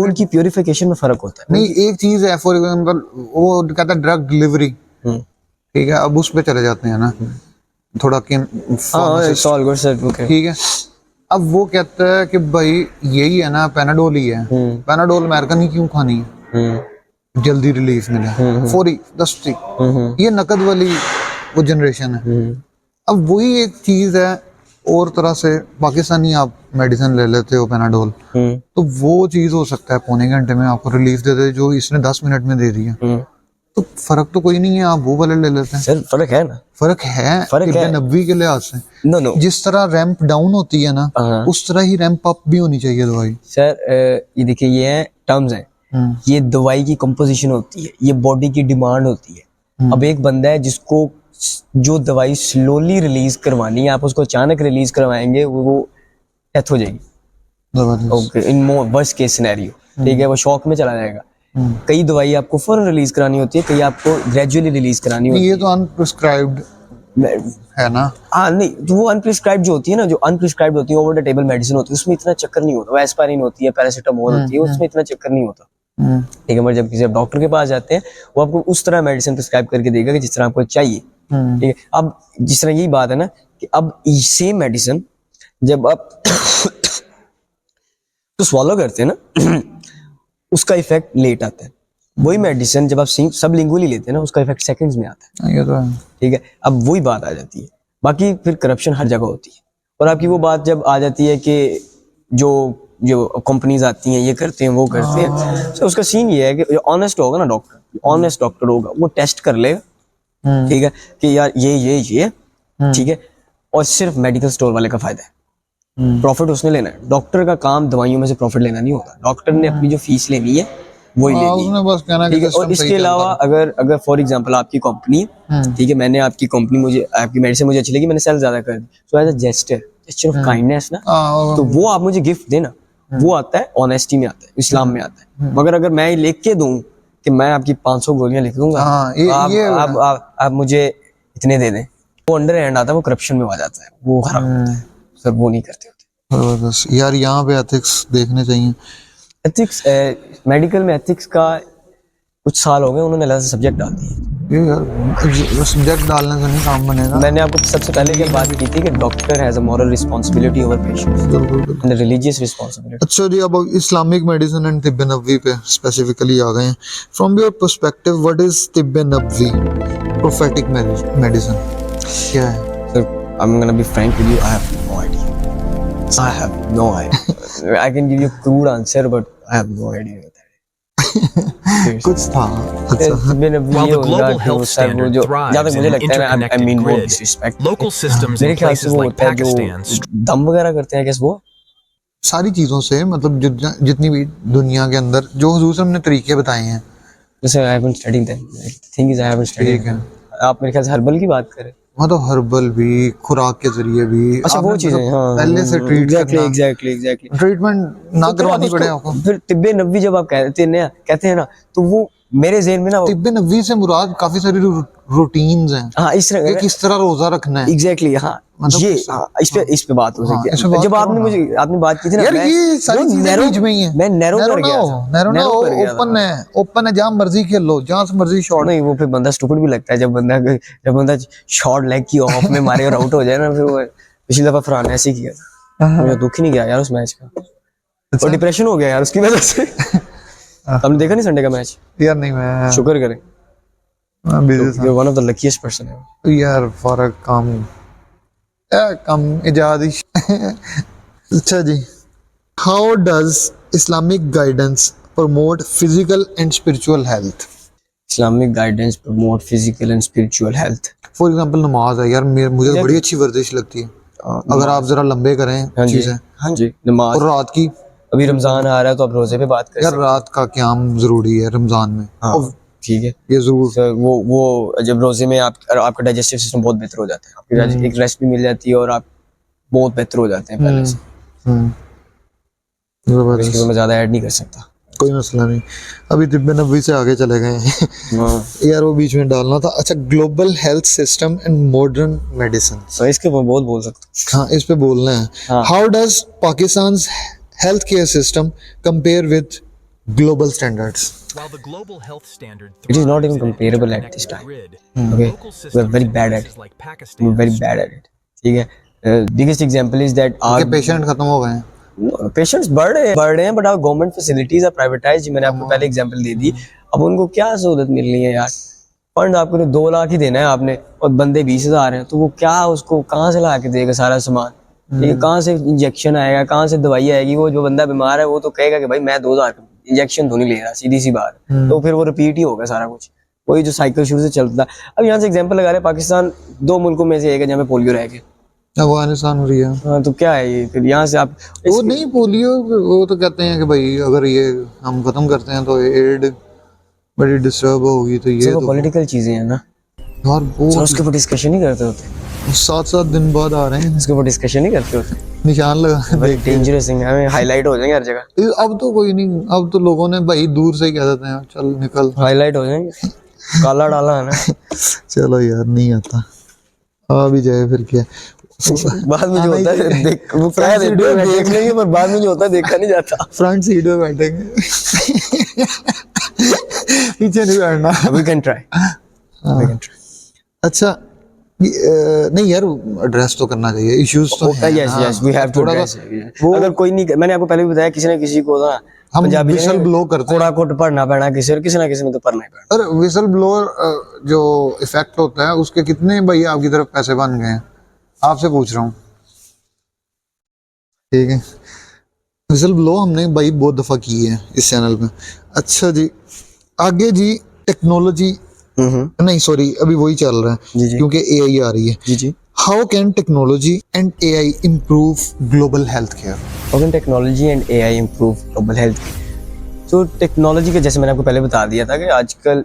उनकी प्यूरिफिकेशन में फर्क होता है। नहीं, एक चीज है, फॉर एग्जांपल वो कहता है ड्रग डिलीवरी, ठीक है, अब उस पे चले जाते हैं ना थोड़ा कि ठीक है, अब वो कहता है कि भाई यही है ना, पेनाडोल ही है, पेनाडोल अमेरिकन ही क्यों खानी है, जल्दी रिलीफ मिले, फौरी दस्ती, ये नकद वाली वो जनरेशन है। अब वही एक चीज है, और तरह से पाकिस्तानी आप मेडिसिन ले लेते हो पेनाडोल, तो वो चीज हो सकता है पौने घंटे में आपको रिलीफ दे दे, जो इसने 10 मिनट में दे दिया, तो फर्क तो कोई नहीं है, आप वो वाले ले लेते हैं। सर फर्क है ना, फर्क है 90 के लिहाज से। नो जिस तरह रैंप डाउन होती है ना, उस तरह ही रैंप अप भी होनी चाहिए दवाई। सर ये देखिए, ये टर्म्स है, ये दवाई की कंपोजिशन होती है, ये बॉडी की डिमांड होती है। अब एक बंदा है जिसको जो दवाई स्लोली रिलीज करवानी है, आप उसको अचानक रिलीज करवाएंगे, वो डेथ हो जाएगी। Okay, in worst case scenario, ठीक है, वो शॉक में चला जाएगा। कई दवाई आपको फौरन रिलीज करानी होती है, कई आपको ग्रेजुअली रिलीज करानी होती है। ये तो अनप्रिस्क्राइब्ड है ना। हाँ नहीं, तो वो अनप्रिस्क्राइब जो होती है ना, जो अनप्रिस्क्राइब होती है, ओवर द टेबल मेडिसिन होती है, उसमें इतना चक्कर नहीं होता। वो एस्पाइरिन होती है, पैरासीटामोल होती है, उसमें इतना चक्कर नहीं होता। ठीक है, मगर जब किसी आप डॉक्टर के पास जाते हैं, वो आपको उस तरह मेडिसिन प्रिस्क्राइब करके देगा कि जिस तरह आपको चाहिए। ठीक है, अब जिस तरह यही बात है ना कि अब सेम मेडिसिन जब आप तो स्वॉलो करते हैं ना उसका इफेक्ट लेट आता है। वही मेडिसिन जब आप सब लिंगुअली लेते हैं ना, उसका इफेक्ट सेकंड्स में आता है। ये तो है। ठीक है, अब वही बात आ जाती है। बाकी फिर करप्शन हर जगह होती है। और आपकी वो बात जब आ जाती है कि जो जो कंपनीज आती हैं, ये करते हैं, वो करते हैं, तो उसका सीन ये है कि जो ऑनेस्ट होगा ना डॉक्टर, ऑनेस्ट डॉक्टर होगा, वो टेस्ट कर लेगा। ठीक है, कि यार ये ठीक है, और सिर्फ मेडिकल स्टोर वाले का फायदा है, प्रॉफिट उसने लेना है। डॉक्टर का काम दवाइयों में से प्रॉफिट लेना नहीं होता। डॉक्टर ने अपनी जो फीस लेनी है वही लेनी उसने बस कहना ठीक है। कि और इसके अलावा अगर फॉर एग्जांपल आपकी कंपनी है, ठीक है, मैंने आपकी कंपनी, मुझे आपकी मेडिसिन मुझे अच्छी लगी, मैंने सेल ज्यादा कर दी, so as a gesture of kindness ना, तो वो आप मुझे गिफ्ट देना, वो आता है ऑनेस्टी में, आता है इस्लाम में आता है। मगर अगर मैं लिख के दूं कि मैं आपकी 500 गोलियां लिख दूंगा, आप मुझे इतने दे दें, वो अंडर हैंड आता है, वो करप्शन में आ जाता है, वो खराब होता है सर, वो नहीं करते होते यार। यहाँ पे एथिक्स देखने चाहिए। एथिक्स, मेडिकल में एथिक्स का कुछ साल हो गए, उन्होंने अलग से सब्जेक्ट डाल दिए। ये यार सब्जेक्ट डालने से नहीं काम बनेगा। मैंने आपको सबसे पहले क्या बात की थी कि doctor has a moral responsibility over patients and religious responsibility. अच्छा जी, अब इस्लामिक मेडिसिन एंड तिब्बे नबवी पे स्पेसिफिकली आ गए हैं। From your perspective what is तिब्बे नबवी प्रोफेटिक मेडिसिन क्या है? Sir, I am gonna be frank with you, I have no idea. I have no idea. I can give you a crude answer, but I have no idea what that is. कुछ था। अच्छा। While the global health standard thrives in an interconnected grid, local systems in places like Pakistan दम वगैरह करते हैं, कैसे वो सारी चीजों से, मतलब जितनी भी दुनिया के अंदर जो हुजूर से हमने तरीके बताए हैं, जैसे I haven't studied them. The thing is I haven't studied them. आप मेरे ख्याल से हर्बल की बात करें। हाँ, तो हर्बल भी, खुराक के जरिए भी, अच्छा वो चीजें, हाँ, पहले से ट्रीट करना, एग्जैक्टली ट्रीटमेंट ना करवानी पड़े आपको। फिर तिब्बे नबवी जब आप कहते हैं ना, तो वो मेरे ज़हन में ना, तिब्बे नबवी से मुराद काफी सारी रूटीन्स हैं। हाँ, इस तरह किस तरह रोजा रखना है, एग्जैक्टली। हाँ, मतलब ये इस पे बात हो सकती है। जब आपने बात की थी ना यार, ये सारी चीजें बीच में ही है। मैं नैरो कर गया, ओपन है, जहाँ मर्जी खेल लो, जहाँ से मर्जी शॉट। नहीं, वो फिर बंदा स्टूपिड भी लगता है जब बंदा शॉट लेग की ऑफ में मारे और आउट हो जाए ना। फिर वो पिछली दफा फरहान ऐसे ही किया था, मुझे दुख ही नहीं गया यार उस मैच का, और डिप्रेशन हो गया यार उसकी वजह से। हमने देखा नहीं संडे का मैच यार? नहीं, मैं शुक्र करें, you're one of the luckiest person ever. यार फॉर कम इजादी। अच्छा जी, how does Islamic guidance promote physical and spiritual health? Islamic guidance promote physical and spiritual health. For example नमाज है यार, मुझे तो बड़ी अच्छी वर्जिश लगती है अगर आप जरा लंबे करें चीजें। हाँ जी, नमाज। और रात की, अभी रमजान आ रहा है तो आप रोजे पे बात करें यार, रात का क़याम जरूरी है रमजान में। हाँ, ठीक है, ये जरूर। सर, वो जब रोजे में आपका डाइजेस्टिव सिस्टम बहुत बेहतर हो जाता है, आपकी एक रेस्ट भी मिल जाती है और आप बहुत बेहतर हो जाते हैं पहले से। इसके मैं ज्यादा ऐड नहीं कर सकता, कोई मसला नहीं। अभी तिब्बे नबवी से आगे चले गए हैं। यार वो बीच में डालना था। अच्छा, global health system and modern medicine, तो इसके मैं बहुत बोल सकता हूँ। हाँ, इस पे बोलना है। How does Pakistan health care system compare with global standards? While the global health standard It is not even comparable at this time. Okay, we are very bad at it. We are very bad at it. ठीक है, biggest example is that our patient खत्म हो गए हैं, पेशेंट्स बढ़ रहे हैं, but our government facilities are privatized। मैंने आपको पहले एग्जांपल दे दी। अब उनको क्या सहूलत मिल रही है यार? फंड आपको 2 लाख ही देना है आपने, और बंदे 20,000 हैं, तो वो क्या उसको कहाँ से ला के देगा सारा सामान? ये कहाँ से इंजेक्शन आएगा, कहाँ से दवाई आएगी? वो जो बंदा बीमार है वो तो कहेगा कि भाई मैं 2,000 इंजेक्शन तो नहीं ले रहा, सीधी सी बात। तो फिर वो रिपीट ही होगा सारा कुछ, वही जो साइकिल शुरू से चलता है। अब यहाँ से एग्जांपल लगा रहे हैं, पाकिस्तान 2 मुल्कों में से एक है जहाँ पे पोलियो रह गया, अफगानिस्तान हो रही है। हाँ, तो क्या है ये? फिर यहाँ से आप वो नहीं, पोलियो वो तो कहते हैं कि भाई अगर ये हम खत्म करते हैं तो एड बड़ी डिस्टर्ब होगी, तो ये तो पॉलिटिकल चीजें हैं ना यार, वो उसके ऊपर डिस्कशन नहीं करते होते। 7-7 दिन बाद आ रहे हैं, उसके ऊपर डिस्कशन नहीं करते होते। निशान लगा वेरी डेंजरस थिंग, हमें हाईलाइट हो जाएंगे हर जगह। अब तो कोई नहीं, अब तो लोगों ने भाई दूर से ही कह देते हैं चल निकल, हाईलाइट हो जाएंगे। काला डाला है ना। चलो यार, नहीं आता। आ भी जाए फिर क्या। बाद में जो होता है देख वो क्या है देख लेंगे, पर बाद में जो होता है देखा नहीं जाता। फ्रंट सीट में बैठेंगे, पीछे नहीं बैठना। We can try. अच्छा नहीं यार, एड्रेस तो करना चाहिए, इश्यूज तो हैं। Yes we have to address. अगर कोई नहीं, मैंने आपको पहले भी बताया, किसी ना किसी को ना हम पंजाबी विसल ब्लो करते हैं, कोड़ा कोट पढ़ना पैना किसी और किसी ना किसी ने तो पढ़ना ही पड़ना। और विसल ब्लोअर जो इफेक्ट होता है उसके कितने भाई आपकी तरफ पैसे बन गए हैं, आपसे पूछ रहा हूँ, ठीक है। विसल ब्लो हमने भाई बहुत दफा की है इस चैनल पे। अच्छा जी, आगे जी टेक्नोलॉजी, नहीं सॉरी अभी वही चल रहा है क्योंकि एआई आ रही है। जी जी। How can technology and AI improve global health care? How can technology and AI improve global health? तो टेक्नोलॉजी का जैसे मैंने आपको पहले बता दिया था कि आजकल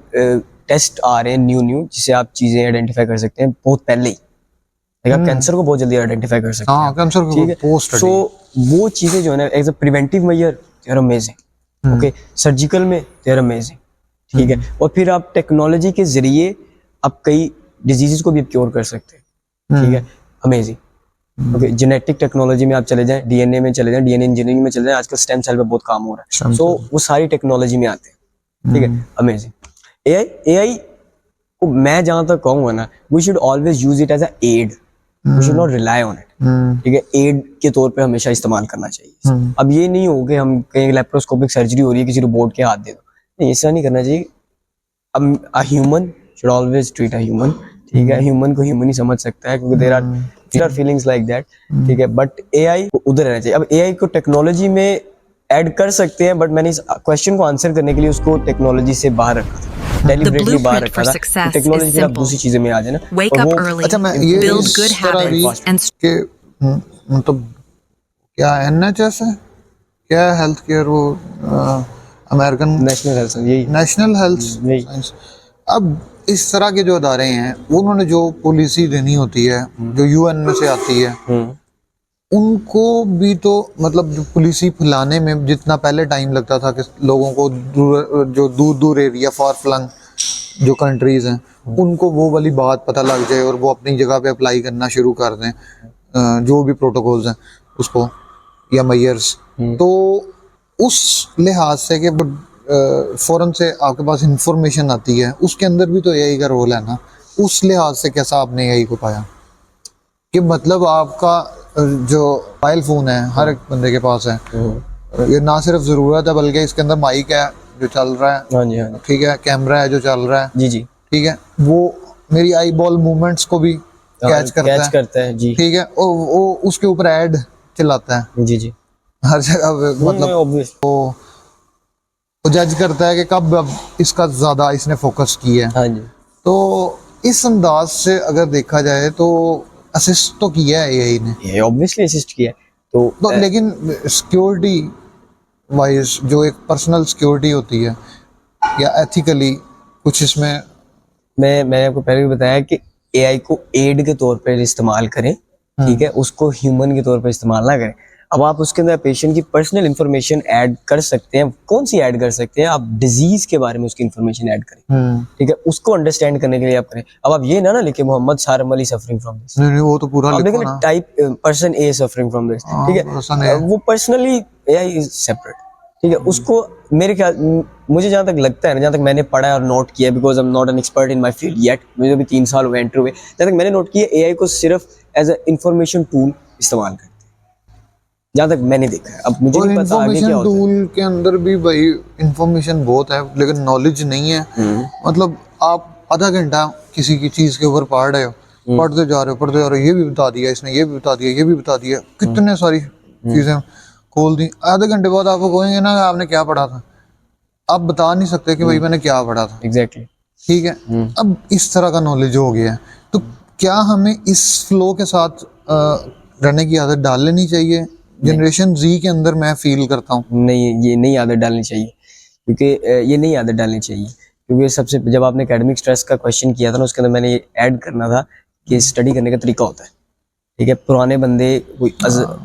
टेस्ट आ रहे हैं न्यू जिससे आप चीजें आइडेंटिफाई कर सकते हैं बहुत पहले ही। आप कैंसर को बहुत जल्दी आइडेंटिफाई कर सकते हैं। हाँ, कैंसर को ठीक है। पोस्ट सो वो चीजें जो है ना as a preventive measure they are amazing. Okay, surgical में दे आर अमेजिंग। ठीक है। और फिर आप टेक्नोलॉजी के जरिए आप कई डिजीजेस को भी क्योर कर सकते हैं। ठीक है, अमेजिंग। ओके, जेनेटिक टेक्नोलॉजी में आप चले जाएं, डीएनए में चले जाएं, डीएनए इंजीनियरिंग में चले जाएं, आजकल स्टेम सेल पे बहुत काम हो रहा है। सो वो सारी टेक्नोलॉजी में आते हैं। ठीक है, अमेजिंग। एआई को मैं जहां तक कहूंगा ना, we should always use it as a aid, we should not rely on it. ठीक है, एड के तौर पे हमेशा इस्तेमाल करना चाहिए। अब ये नहीं हो कि हम कहीं लैप्रोस्कोपिक सर्जरी हो रही है किसी रोबोट के हाथ दे दो, नहीं, ऐसा नहीं करना चाहिए। A human should always treat a human. ठीक है, ह्यूमन को ह्यूमन ही समझ सकता है क्योंकि there are feelings like that. ठीक है, बट एआई को उधर रहना चाहिए। अब एआई को टेक्नोलॉजी में ऐड कर सकते हैं, बट मैंने इस क्वेश्चन को आंसर करने के लिए उसको टेक्नोलॉजी से बाहर रखा था, डेलिबरेटली बाहर रखा था। टेक्नोलॉजी फिर आप दूसरी चीजें में आ जाए ना। Wake up early, अच्छा मैं ये build इस good तरह भी habits, and कि मतलब क्या एनएचएस है, क्या हेल्थ केयर, वो अमेरिकन नेशनल हेल्थ यही नेशनल हेल्थ साइंस। अब इस तरह के जो अदारे हैं उन्होंने जो पॉलिसी देनी होती है जो यूएन में से आती है, उनको भी तो मतलब जो पॉलिसी फैलाने में जितना पहले टाइम लगता था कि लोगों को जो दूर दूर एरिया, फार फ्लंग जो कंट्रीज हैं, उनको वो वाली बात पता लग जाए और वो अपनी जगह पे अप्लाई करना शुरू कर दें जो भी प्रोटोकॉल्स हैं उसको या मेजर्स। तो उस लिहाज से कि फौरन से आपके पास इंफॉर्मेशन आती है, उसके अंदर भी तो एआई का रोल है ना। उस लिहाज से कैसा आपने एआई को पाया कि मतलब आपका जो मोबाइल फोन है हर एक बंदे के पास है, ये ना सिर्फ जरूरत है बल्कि इसके अंदर माइक है जो चल रहा है, हाँ जी, हाँ जी। ठीक है, कैमरा है जो चल रहा है, जी जी, ठीक है, वो मेरी आई बॉल मूवमेंट्स को भी कैच करता है जी, ठीक है, और वो उसके ऊपर ऐड चलाता है जी जी, हर जगह पे, मतलब वो जज करता है कि कब अब इसका ज्यादा इसने फोकस किया है। हाँ जी। तो इस अंदाज से अगर देखा जाए तो असिस्ट तो किया है एआई ने, ये ऑब्वियसली असिस्ट किया है। तो लेकिन सिक्योरिटी वाइज जो एक पर्सनल सिक्योरिटी होती है या एथिकली कुछ इसमें मैंने आपको पहले भी बताया कि एआई को एड के तौर पर इस्तेमाल करें, ठीक है, उसको ह्यूमन के तौर पर इस्तेमाल ना करें। अब आप उसके अंदर पेशेंट की पर्सनल इंफॉर्मेशन ऐड कर सकते हैं। कौन सी ऐड कर सकते हैं? आप डिजीज के बारे में उसकी इंफॉर्मेशन ऐड करें, ठीक है, उसको अंडरस्टैंड करने के लिए आप करें। अब आप ये ना लिखे मोहम्मद सारम अली सफरिंग फ्रॉम दिस, नहीं वो तो पूरा लिखो ना, type person a suffering from this, ठीक है, वो पर्सनली एआई इज सेपरेट, ठीक है। उसको मेरे ख्याल, मुझे जहाँ तक लगता है ना, जहाँ तक मैंने पढ़ा है और नोट किया, because I am not an expert in my field yet, मुझे अभी 3 साल हुए एंटर हुए, जहाँ तक मैंने नोट किया एआई को सिर्फ एज अ इंफॉर्मेशन टूल इस्तेमाल करते हैं, जहाँ तक मैंने देखा है। अब मुझे नहीं पता आगे क्या होता है। टूल के अंदर भी भाई इंफॉर्मेशन बहुत है लेकिन नॉलेज नहीं है। मतलब आप आधा घंटा किसी की चीज के ऊपर पढ़ रहे हो, पढ़ते जा रहे हो, ये भी बता दिया इसने, ये भी बता दिया, ये भी बता दिया, कितने सारी चीजें खोल दी। आधे घंटे बाद आपको कहेंगे ना आपने क्या पढ़ा था, आप बता नहीं सकते कि भाई मैंने क्या पढ़ा था। एग्जैक्टली, ठीक है। अब इस तरह का नॉलेज हो गया है, तो क्या हमें इस फ्लो के साथ रहने की आदत डाल लेनी चाहिए? जनरेशन जी के अंदर मैं फील करता हूँ नहीं, ये नहीं आदत डालनी चाहिए, क्योंकि ये नहीं आदत डालनी चाहिए, क्योंकि सबसे जब आपने एकेडमिक स्ट्रेस का क्वेश्चन किया था ना, उसके अंदर मैंने ये ऐड करना था कि स्टडी करने का तरीका होता है, ठीक है। पुराने बंदे कोई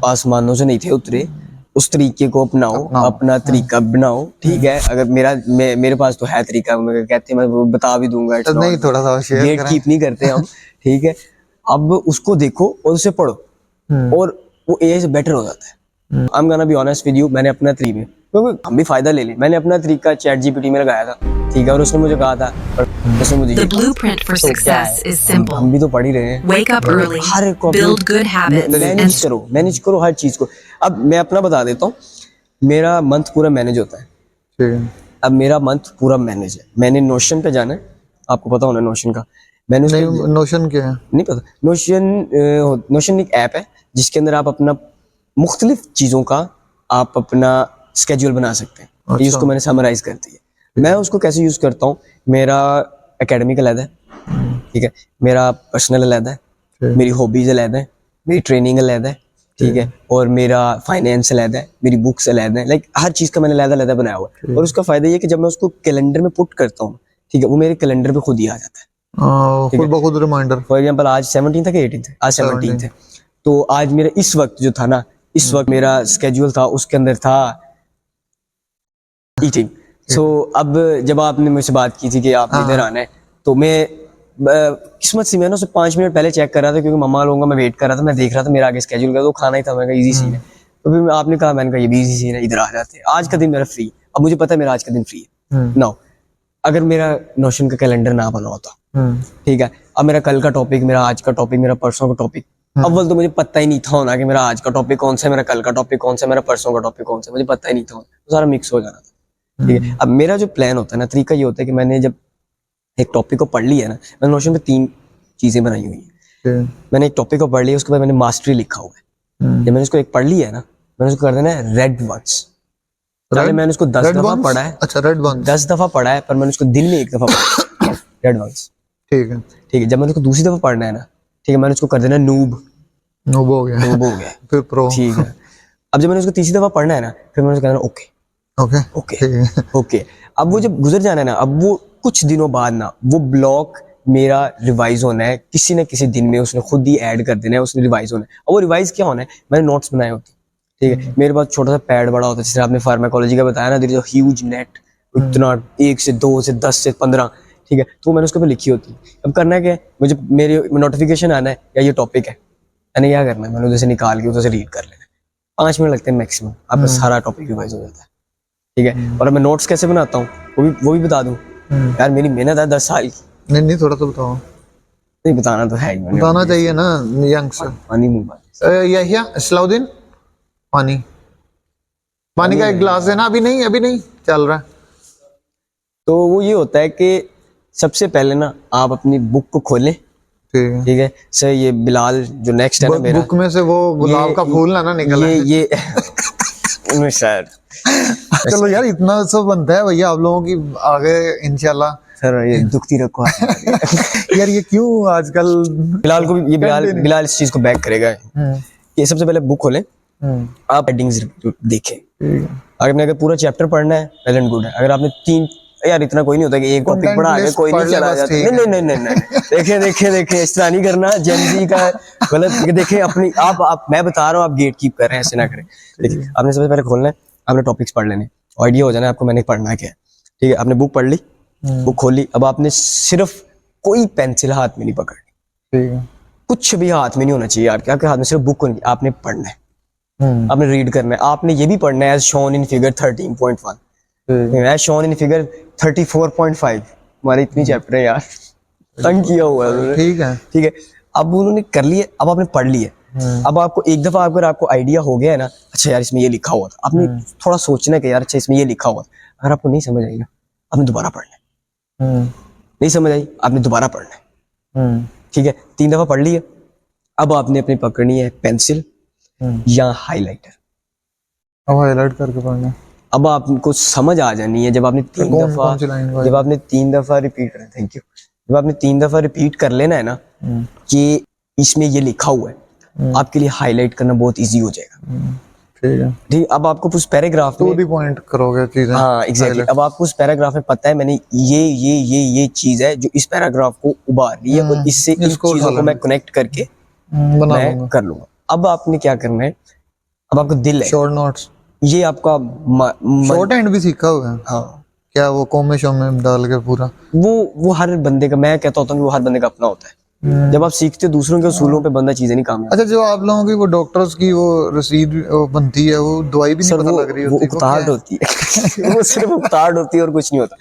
आसमानों से नहीं थे उतरे, उस तरीके को अपनाओ, अपना तरीका बनाओ, ठीक है। अगर मेरे पास तो है तरीका, मैं कहते हैं मैं बता भी दूंगा, नहीं थोड़ा सा शेयर गेट कीप नहीं करते हम, ठीक है। अब उसको देखो और उसे पढ़ो और वो एआई से बेटर हो जाता है। आई am gonna be honest with you, मैंने अपना तरीके क्योंकि हम भी फायदा ले लें, मैंने अपना तरीका चैट जीपीटी में लगाया था, ठीक है, और उसने मुझे कहा था, और उसने मुझे The blueprint for success is simple. हम भी तो पढ़ ही रहे हैं। Wake up early, हर एक को build good habits, and manage करो हर चीज को। अब मैं अपना बता देता हूँ, मेरा मंथ पूरा मैनेज होता है, ठीक है। अब मेरा मंथ पूरा मैनेज है। मैंने नोशन पे जाना है, आपको पता होना नोशन का, मैंने उसके नहीं, नोशन क्या है? नहीं पता। नोशन एक ऐप है जिसके अंदर आप अपना मुख्तलिफ चीज़ों का आप अपना स्केड्यूल बना सकते हैं। ये अच्छा। उसको मैंने समराइज कर दिया। मैं उसको कैसे यूज़ करता हूँ, मेरा एकेडमिक अलग है, ठीक है, मेरा पर्सनल अलग है, मेरी हॉबीज़ अलग है, मेरी ट्रेनिंग अलग है, ठीक है, और मेरा फाइनेंस अलग है, मेरी बुक्स अलग है, लाइक हर चीज़ का मैंने अलग बनाया हुआ है। और उसका फ़ायदा ये कि जब मैं उसको कैलेंडर में पुट करता हूँ, ठीक है, वो मेरे कैलेंडर पे खुद ही आ जाता है। खुद ब खुद रिमाइंडर। फॉर एग्जाम्पल आज 17 था कि 18 थे, आज 17 थे, तो आज मेरा इस वक्त जो था ना, इस वक्त मेरा स्केड्यूल था, उसके अंदर था ईटिंग। सो अब जब आपने मुझसे बात की थी कि आप इधर आना है, तो मैं किस्मत से मैं ना उसे 5 मिनट पहले चेक कर रहा था, क्योंकि मम्मा लोगों का मैं वेट कर रहा था, मैं देख रहा था मेरा आगे स्केड्यूल का, तो खाना ही था, मैं इजी सीन है। तो फिर आपने कहा, मैंने कहा ये भी इजी सीन है, इधर आ जाते हैं, आज का दिन मेरा फ्री। अब मुझे पता है मेरा आज का दिन फ्री है। नाउ अगर मेरा नोशन का कैलेंडर ना बना होता, ठीक है, अब मेरा कल का टॉपिक, मेरा आज का टॉपिक, मेरा परसों का टॉपिक, अव्वल तो मुझे पता ही नहीं था होना कि मेरा आज का टॉपिक कौन सा है, मेरा कल का टॉपिक कौन सा है, मेरा परसों का टॉपिक कौन सा है, मुझे पता ही नहीं था, तो सारा मिक्स हो जाना था, ठीक है। अब मेरा जो प्लान होता है ना, तरीका ये होता है कि मैंने जब एक टॉपिक को पढ़ लिया ना, मैंने नोशन पे 3 चीजें बनाई हुई है। मैंने एक टॉपिक को पढ़ लिया, उसके बाद मैंने मास्टरी लिखा हुआ है। जब मैंने उसको एक पढ़ लिया है ना, मैंने उसको कर देना है रेड वंस। पहले मैंने उसको 10 दफा पढ़ा है। अच्छा, रेड वंस 10 दफा पढ़ा है, पर मैंने उसको दिन में 1 दफा पढ़ा है। रेड वंस, ठीक है। ठीक है। जब मैंने उसको दूसरी दफा पढ़ना है ना, ठीक है, मैंने उसको कर देना नूब। नूब हो गया, नूब हो गया, फिर प्रो, ठीक है। अब जब मैंने उसको तीसरी दफा पढ़ना है ना, फिर मैंने उसको कहना ओके ओके ओके ओके। अब वो जब गुजर जाना है ना, अब वो कुछ दिनों बाद ना वो ब्लॉक मेरा रिवाइज होना है, किसी न किसी दिन में उसने खुद ही ऐड कर देना है, उसने रिवाइज होना है। और वो रिवाइज क्या होना है, मैंने नोट्स बनाए होते, ठीक है। मेरे पास छोटा सा पैड बड़ा होता है, जैसे आपने फार्माकोलॉजी का बताया ना, there is a huge net, इतना 1 से 2 से 10 से 15, ठीक है, तो मैंने उसके ऊपर लिखी होती है। अब करना क्या है, मुझे मेरे नोटिफिकेशन आना है या ये टॉपिक है, मैंने क्या करना है, मैंने उधर से निकाल के उधर से रीड कर लेना है। 5 मिनट लगते हैं मैक्सिमम, आपका सारा टॉपिक रिवाइज हो जाता है, ठीक है। और अब मैं नोट्स कैसे बनाता हूँ वो भी बता दूँ यार, मेरी मेहनत है 10 साल की। नहीं, थोड़ा तो बताओ। नहीं बताना तो है ही, बताना चाहिए ना यंगस्टर। पानी मुंह में। यहिया सलाउद्दीन, पानी का एक गिलास देना। अभी नहीं चल रहा है। तो वो ये होता है कि सबसे पहले ना आप अपनी बुक को खोलें, ठीक है सर। ये बिलाल जो नेक्स्ट है ना मेरा, बुक में से वो गुलाब का फूल ना निकला ये सर चलो यार, इतना सब बनता है भैया आप लोगों की, आगे इंशाल्लाह। सर ये दुखती रखो यार ये क्यों आजकल बिलाल को भी, ये बिलाल इस चीज को बैक करेगा। ये सबसे पहले बुक खोलें, आप हेडिंग्स देखें। अगर पूरा चैप्टर पढ़ना है, वेल एंड गुड है। अगर आपने 3, यार इतना कोई नहीं होता कि एक टॉपिक पढ़ा आगे कोई नहीं चला जाता। नहीं देखें इस तरह नहीं करना, जेनजी का गलत देखें अपनी। आप मैं बता रहा हूँ, आप गेट कीप कर रहे हैं, ऐसे ना करें। देखिए आपने सबसे पहले खोलना है, आपने टॉपिक्स पढ़ लेने, आइडिया हो जाना है आपको मैंने पढ़ना क्या है, ठीक है। आपने बुक पढ़ ली, बुक खोली, अब आपने सिर्फ कोई पेंसिल हाथ में नहीं पकड़नी, कुछ भी हाथ में नहीं होना चाहिए आपके हाथ में, सिर्फ बुक को नहीं, आपने पढ़ना है, आपने रीड करना है। आपने ये भी पढ़ना है as shown in figure 13.1, as shown in figure 34.5। हमारे इतनी चैप्टर है यार, तंग किया हुआ है, ठीक है। अब उन्होंने कर लिए, अब आपने पढ़ लिया। अब आपको एक दफा अगर आपको आइडिया हो गया है ना, अच्छा यार इसमें ये लिखा हुआ था, आपने थोड़ा सोचना कि यार अच्छा इसमें ये लिखा हुआ था। अगर आपको नहीं समझ आई ना, आपने दोबारा पढ़ना है। नहीं समझ आई, आपने दोबारा पढ़ना है, ठीक है। 3 दफा पढ़ लिया, अब आपने अपनी पकड़नी है पेंसिल या हाईलाइटर, अब हाईलाइट करके पढ़ना। अब आपको समझ आ जानी है जब आपने 3 दफा रिपीट करें, थैंक यू, जब आपने 3 दफा रिपीट कर लेना है ना कि इसमें ये लिखा हुआ है, आपके लिए हाईलाइट करना बहुत इजी हो जाएगा, ठीक है। ठीक, अब आपको उस पैराग्राफ में 2 पॉइंट करोगे चीजें, हाँ एग्जैक्टली। अब आपको उस पैराग्राफ में पता है मैंने ये चीज है जो इस पैराग्राफ को उबार रही है, और इससे इन चीजों को मैं कनेक्ट करके मैं कर लूंगा। अब आपने क्या करना है, अब आपको दिल है शॉर्ट नोट्स, ये आपका शॉर्ट हैंड भी सीखा हुआ है। हाँ, क्या वो कॉमे शो में डाल के पूरा, वो हर बंदे का, मैं कहता होता हूँ कि वो हर बंदे का अपना होता है, जब आप सीखते हो दूसरों के उसूलों पे बंदा चीजें नहीं कामयाब। अच्छा, जो आप लोगों की वो डॉक्टर्स की वो रसीद वो बनती है, वो दवाई भी नहीं सर पता वो लग रही वो होती, उकताहट होती है वो सिर्फ उकताहट होती है और कुछ नहीं होता।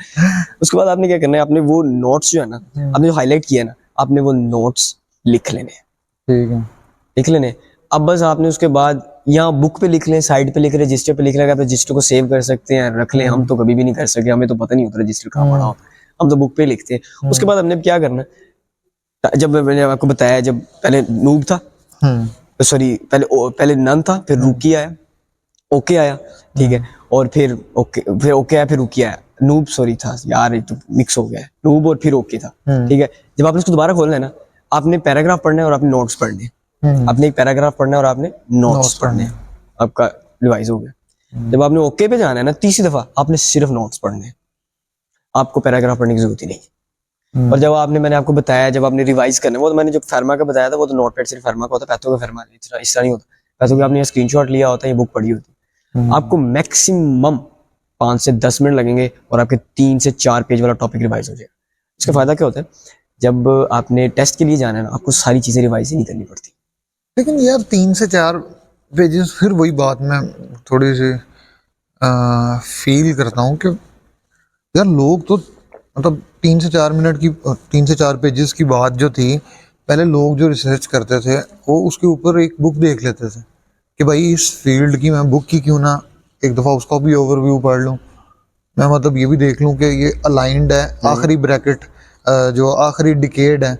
उसके बाद आपने क्या करना है, आपने वो नोट्स जो है ना, आपने जो हाईलाइट किया है ना, आपने वो नोट्स लिख लेने हैं। ठीक है। लिख लेने। अब बस आपने उसके बाद यहाँ बुक पे लिख लें, साइड पे लिख लें, रजिस्टर पे लिख लें। आप रजिस्टर को सेव कर सकते हैं, रख लें। हम तो कभी भी नहीं कर सके, हमें तो पता नहीं होता रजिस्टर कहाँ पड़ा होता है, हम तो बुक पे लिखते हैं। उसके बाद हमने क्या करना है, जब मैंने आपको बताया, जब पहले नूब था, सॉरी पहले नन था, फिर रूकी आया, ओके आया, ठीक है, और फिर ओके आया, फिर रूकी आया। नूब सॉरी था यार, ये तो मिक्स हो गया है, नूब और फिर ओके था, ठीक है। जब आपने इसको दोबारा खोलना है ना, आपने पैराग्राफ पढ़ना है और आपने नोट्स पढ़ने हैं। आपने एक पैराग्राफ पढ़ना है और आपने नोट्स पढ़ने हैं, आपका रिवाइज हो गया। जब आपने ओके पे जाना है ना, तीसरी दफा आपने सिर्फ नोट्स पढ़ने हैं, आपको पैराग्राफ पढ़ने की जरूरत ही नहीं। और जब आपने, मैंने आपको बताया, जब आपने रिवाइज करना है, वो तो मैंने जो फार्मा का बताया था, वो तो नोटपैड सिर्फ फार्मा का होता है, पैथो का फार्मा इस तरह नहीं होता। पैथो का आपने ये स्क्रीनशॉट लिया होता है, ये बुक पढ़ी होती है। आपको मैक्सिमम 5 से 10 मिनट लगेंगे और आपके 3 से 4 पेज वाला टॉपिक रिवाइज हो जाएगा। इसका फायदा क्या होता है, जब आपने टेस्ट के लिए जाना है ना, आपको सारी चीजें रिवाइज ही नहीं करनी पड़ती। लेकिन यार 3 से 4 पेजेस, फिर वही बात मैं थोड़ी सी फील करता हूँ कि यार लोग तो मतलब 3 से 4 मिनट की 3 से 4 पेजेस की बात जो थी, पहले लोग जो रिसर्च करते थे वो उसके ऊपर एक बुक देख लेते थे कि भाई इस फील्ड की मैं बुक की क्यों ना एक दफ़ा उसका भी ओवरव्यू पढ़ लूँ, मैं मतलब ये भी देख लूँ कि ये अलाइंड है, आखिरी ब्रैकेट जो आखिरी डिकेड है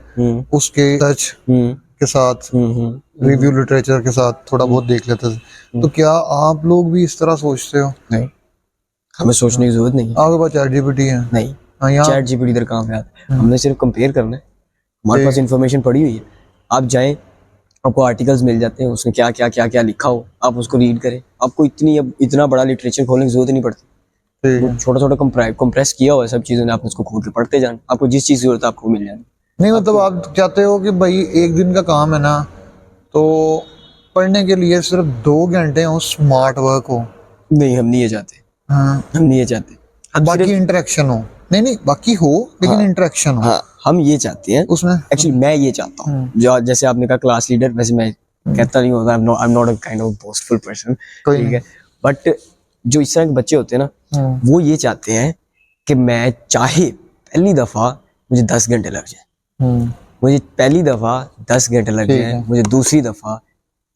उसके सच के साथ, रिव्यू लिटरेचर के साथ थोड़ा बहुत देख लेते थे। तो क्या आप लोग भी इस तरह सोचते हो? नहीं, हमें सोचने की जरूरत नहीं है। आपके पास चैट जीपीटी है? नहीं, हाँ, यहाँ चैट जीपीटी इधर कहाँ पे आता है? हमने सिर्फ कंपेयर करना है, हमारे पास इन्फॉर्मेशन पड़ी हुई है। आप जाएं, आपको आर्टिकल्स मिल जाते हैं, उसमें क्या क्या क्या क्या लिखा हो, आप उसको रीड करें। आपको इतना बड़ा लिटरेचर खोलने की जरूरत ही नहीं पड़ती। वो छोटा छोटा कंप्रेस किया हुआ है सब चीज़ों ने, आप उसको खोल के पढ़ते जाना, आपको जिस चीज़ की जरूरत है आपको मिल जाएगी। नहीं, मतलब आप चाहते हो कि भाई एक दिन का काम है ना, तो पढ़ने के लिए सिर्फ 2 घंटे हो, स्मार्ट वर्क हो। नहीं, हम नहीं ये चाहते। हाँ, हम नहीं ये चाहते। बाकी इंटरेक्शन हो। नहीं, बाकी हो लेकिन इंटरेक्शन हो। हाँ, हम ये चाहते हैं उसमें एक्चुअली, मैं ये चाहता हूँ, जो जैसे आपने कहा क्लास लीडर, वैसे मैं कहता नहीं होता, I am not a kind of boastful person, ठीक है। बट जो इस तरह के बच्चे होते हैं ना, वो ये चाहते हैं कि मैं चाहे पहली दफा मुझे 10 घंटे लग जाए, मुझे पहली दफा 10 घंटे लग जाए, मुझे दूसरी दफा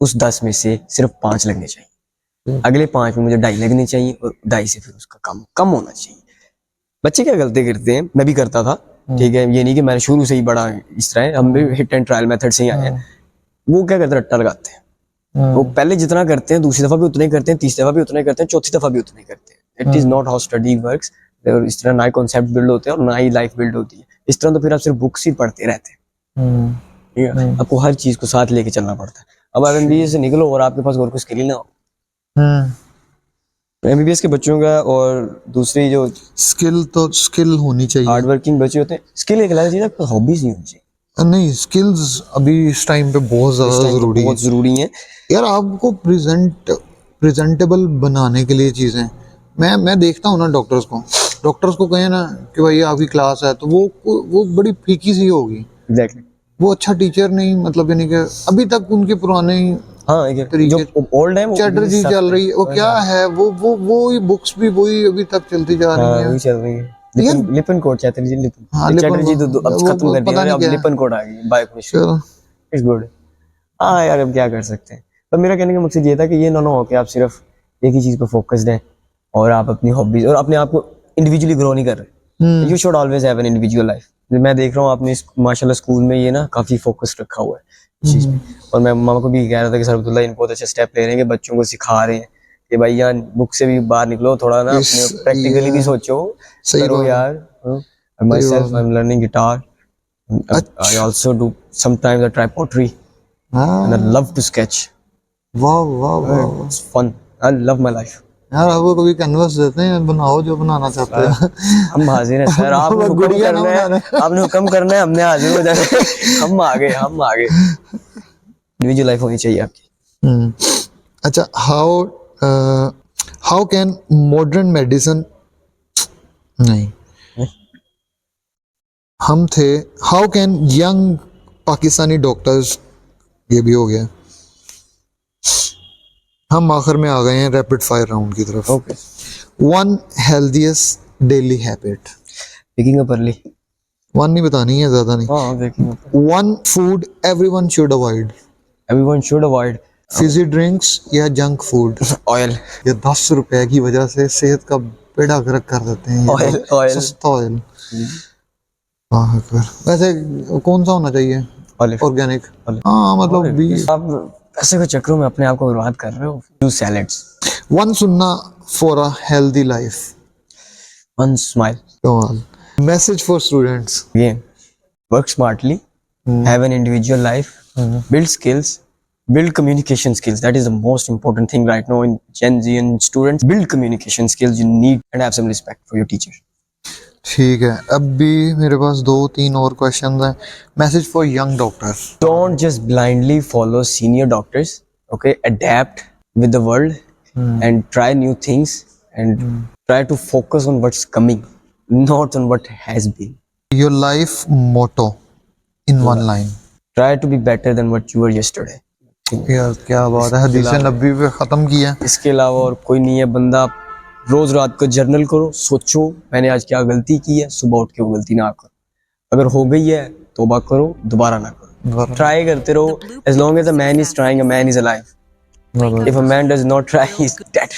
उस 10 में से सिर्फ 5 लगने चाहिए, अगले 5 में मुझे 2.5 लगने चाहिए, और 2.5 से फिर उसका कम होना चाहिए। बच्चे क्या गलती करते हैं, मैं भी करता था, ठीक है, ये नहीं कि मैंने शुरू से ही बड़ा इस तरह है, हम भी हिट एंड ट्रायल मेथड से ही आए हैं। वो क्या करते हैं, रट्टा लगाते हैं। वो पहले जितना करते हैं दूसरी दफा भी उतना ही करते हैं, तीसरी दफा भी उतना ही करते हैं, चौथी दफा भी उतना ही करते हैं। It is not how study works. इस तरह ना ही कॉन्सेप्ट बिल्ड होते हैं और ना ही लाइफ बिल्ड होती है। इस तरह तो फिर आप सिर्फ बुक्स ही पढ़ते रहते हैं, ठीक है। आपको हर चीज को साथ लेके चलना पड़ता है। अब आप एमबीबीएस से निकलो और आपके पास और कोई स्किल ना हो, एमबीबीएस के बच्चों का, और दूसरी जो स्किल होनी चाहिए। हार्ड वर्किंग बच्चे होते हैं, स्किल एक अलग चीज है, हॉबीज नहीं होनी चाहिए। नहीं, स्किल्स अभी इस टाइम पे बहुत ज्यादा जरूरी है। बहुत जरूरी है यार, आपको प्रेजेंटेबल बनाने के लिए चीजें, मैं देखता हूँ ना डॉक्टर्स को कहें ना कि भाई आपकी क्लास है, तो वो बड़ी फीकी सी होगी। एग्जैक्टली। वो अच्छा टीचर नहीं, मतलब यानी कि अभी तक उनके पुराने हाँ, जो ओल्ड है, चैटर्जी चल रही है, वो क्या है, वो बुक्स भी वही अभी तक चलती जा रही है। वही चल रही है। लिपन कोड चैटर्जी, हाँ, चैटर्जी तो अब खत्म कर दिया, अब लिपन कोड आ गई, बाय क्वेश्चन इट्स गुड। हाँ यार, अब क्या कर सकते हैं। पर मेरा कहने का मकसद ये था कि ये ना हो कि आप सिर्फ एक ही चीज पर फोकस्ड हैं और आप अपनी हॉबीज और अपने आप को इंडिविजुअली ग्रो नहीं कर रहे। You should always have an individual life. मैं देख रहा हूँ आपने माशाल्लाह स्कूल में ये ना काफी फोकस रखा हुआ है इस चीज पे। और मैं मामा को भी कह रहा था कि सरबतुल्लाह इन बहुत अच्छे स्टेप ले रहे हैं कि बच्चों को सिखा रहे हैं कि भाई यार बुक से भी बाहर निकलो, थोड़ा ना अपने प्रैक्टिकली भी सोचो, करो यार। myself I'm learning guitar, I also do sometimes I try pottery, and I love to sketch. वाह, It's fun. I love my life. यार आपको कभी कैनवस देते हैं, बनाओ जो बनाना चाहते हैं। हम हाजिर हैं सर, आपने हुक्म करना है, आपने हुक्म करना है, हमने हाजिर हो जाना है। हम आगे इंडिविजुअल लाइफ होनी चाहिए आपकी। अच्छा, हाउ कैन मॉडर्न मेडिसिन, नहीं, हम थे, how can young Pakistani doctors, ये भी हो गया। हम आखिर में आ गए हैं रैपिड फायर राउंड की तरफ। Okay. One healthiest daily habit. Waking up early. One नहीं बतानी है, ज्यादा नहीं। हाँ, waking up. One food everyone should avoid. Everyone should avoid Fiji drinks या जंक फूड। ऑयल। ये 10 रुपए की वजह से सेहत का बेड़ा गर्क कर देते हैं। Oil, oil. सस्ता ऑयल। हाँ, वैसे कौन सा होना चाहिए? ऑलिव। ऑर्गेनिक। हाँ, मतलब भी। आप पैसे के चक्करों में अपने आप को बर्बाद कर रहे हो। Do salads. वन सुनना for a healthy life. One smile. कमाल। Message for students. Again, work smartly, have an individual life, build skills, build communication skills. That is the most important thing right now in Gen Z and students. Build communication skills. You need and have some respect for your teacher. ठीक है, अब भी मेरे पास 2-3 और क्वेश्चन हैं। Message for young doctors. Don't just blindly follow senior doctors. Okay, adapt with the world and try new things and try to focus on what's coming, not on what has been. Your life motto in one line. Try to be better than what you were yesterday. यार क्या बात है, हदीस नबी पे खत्म किया। इसके अलावा और कोई नहीं है। बंदा रोज रात को जर्नल करो, सोचो मैंने आज क्या गलती की है, सुबह उठ के वो गलती ना करो। अगर हो गई है तौबा करो, दोबारा ना करो। ट्राई करते रहो। As long as a man is trying, a man is alive. If a man does not try, he is dead.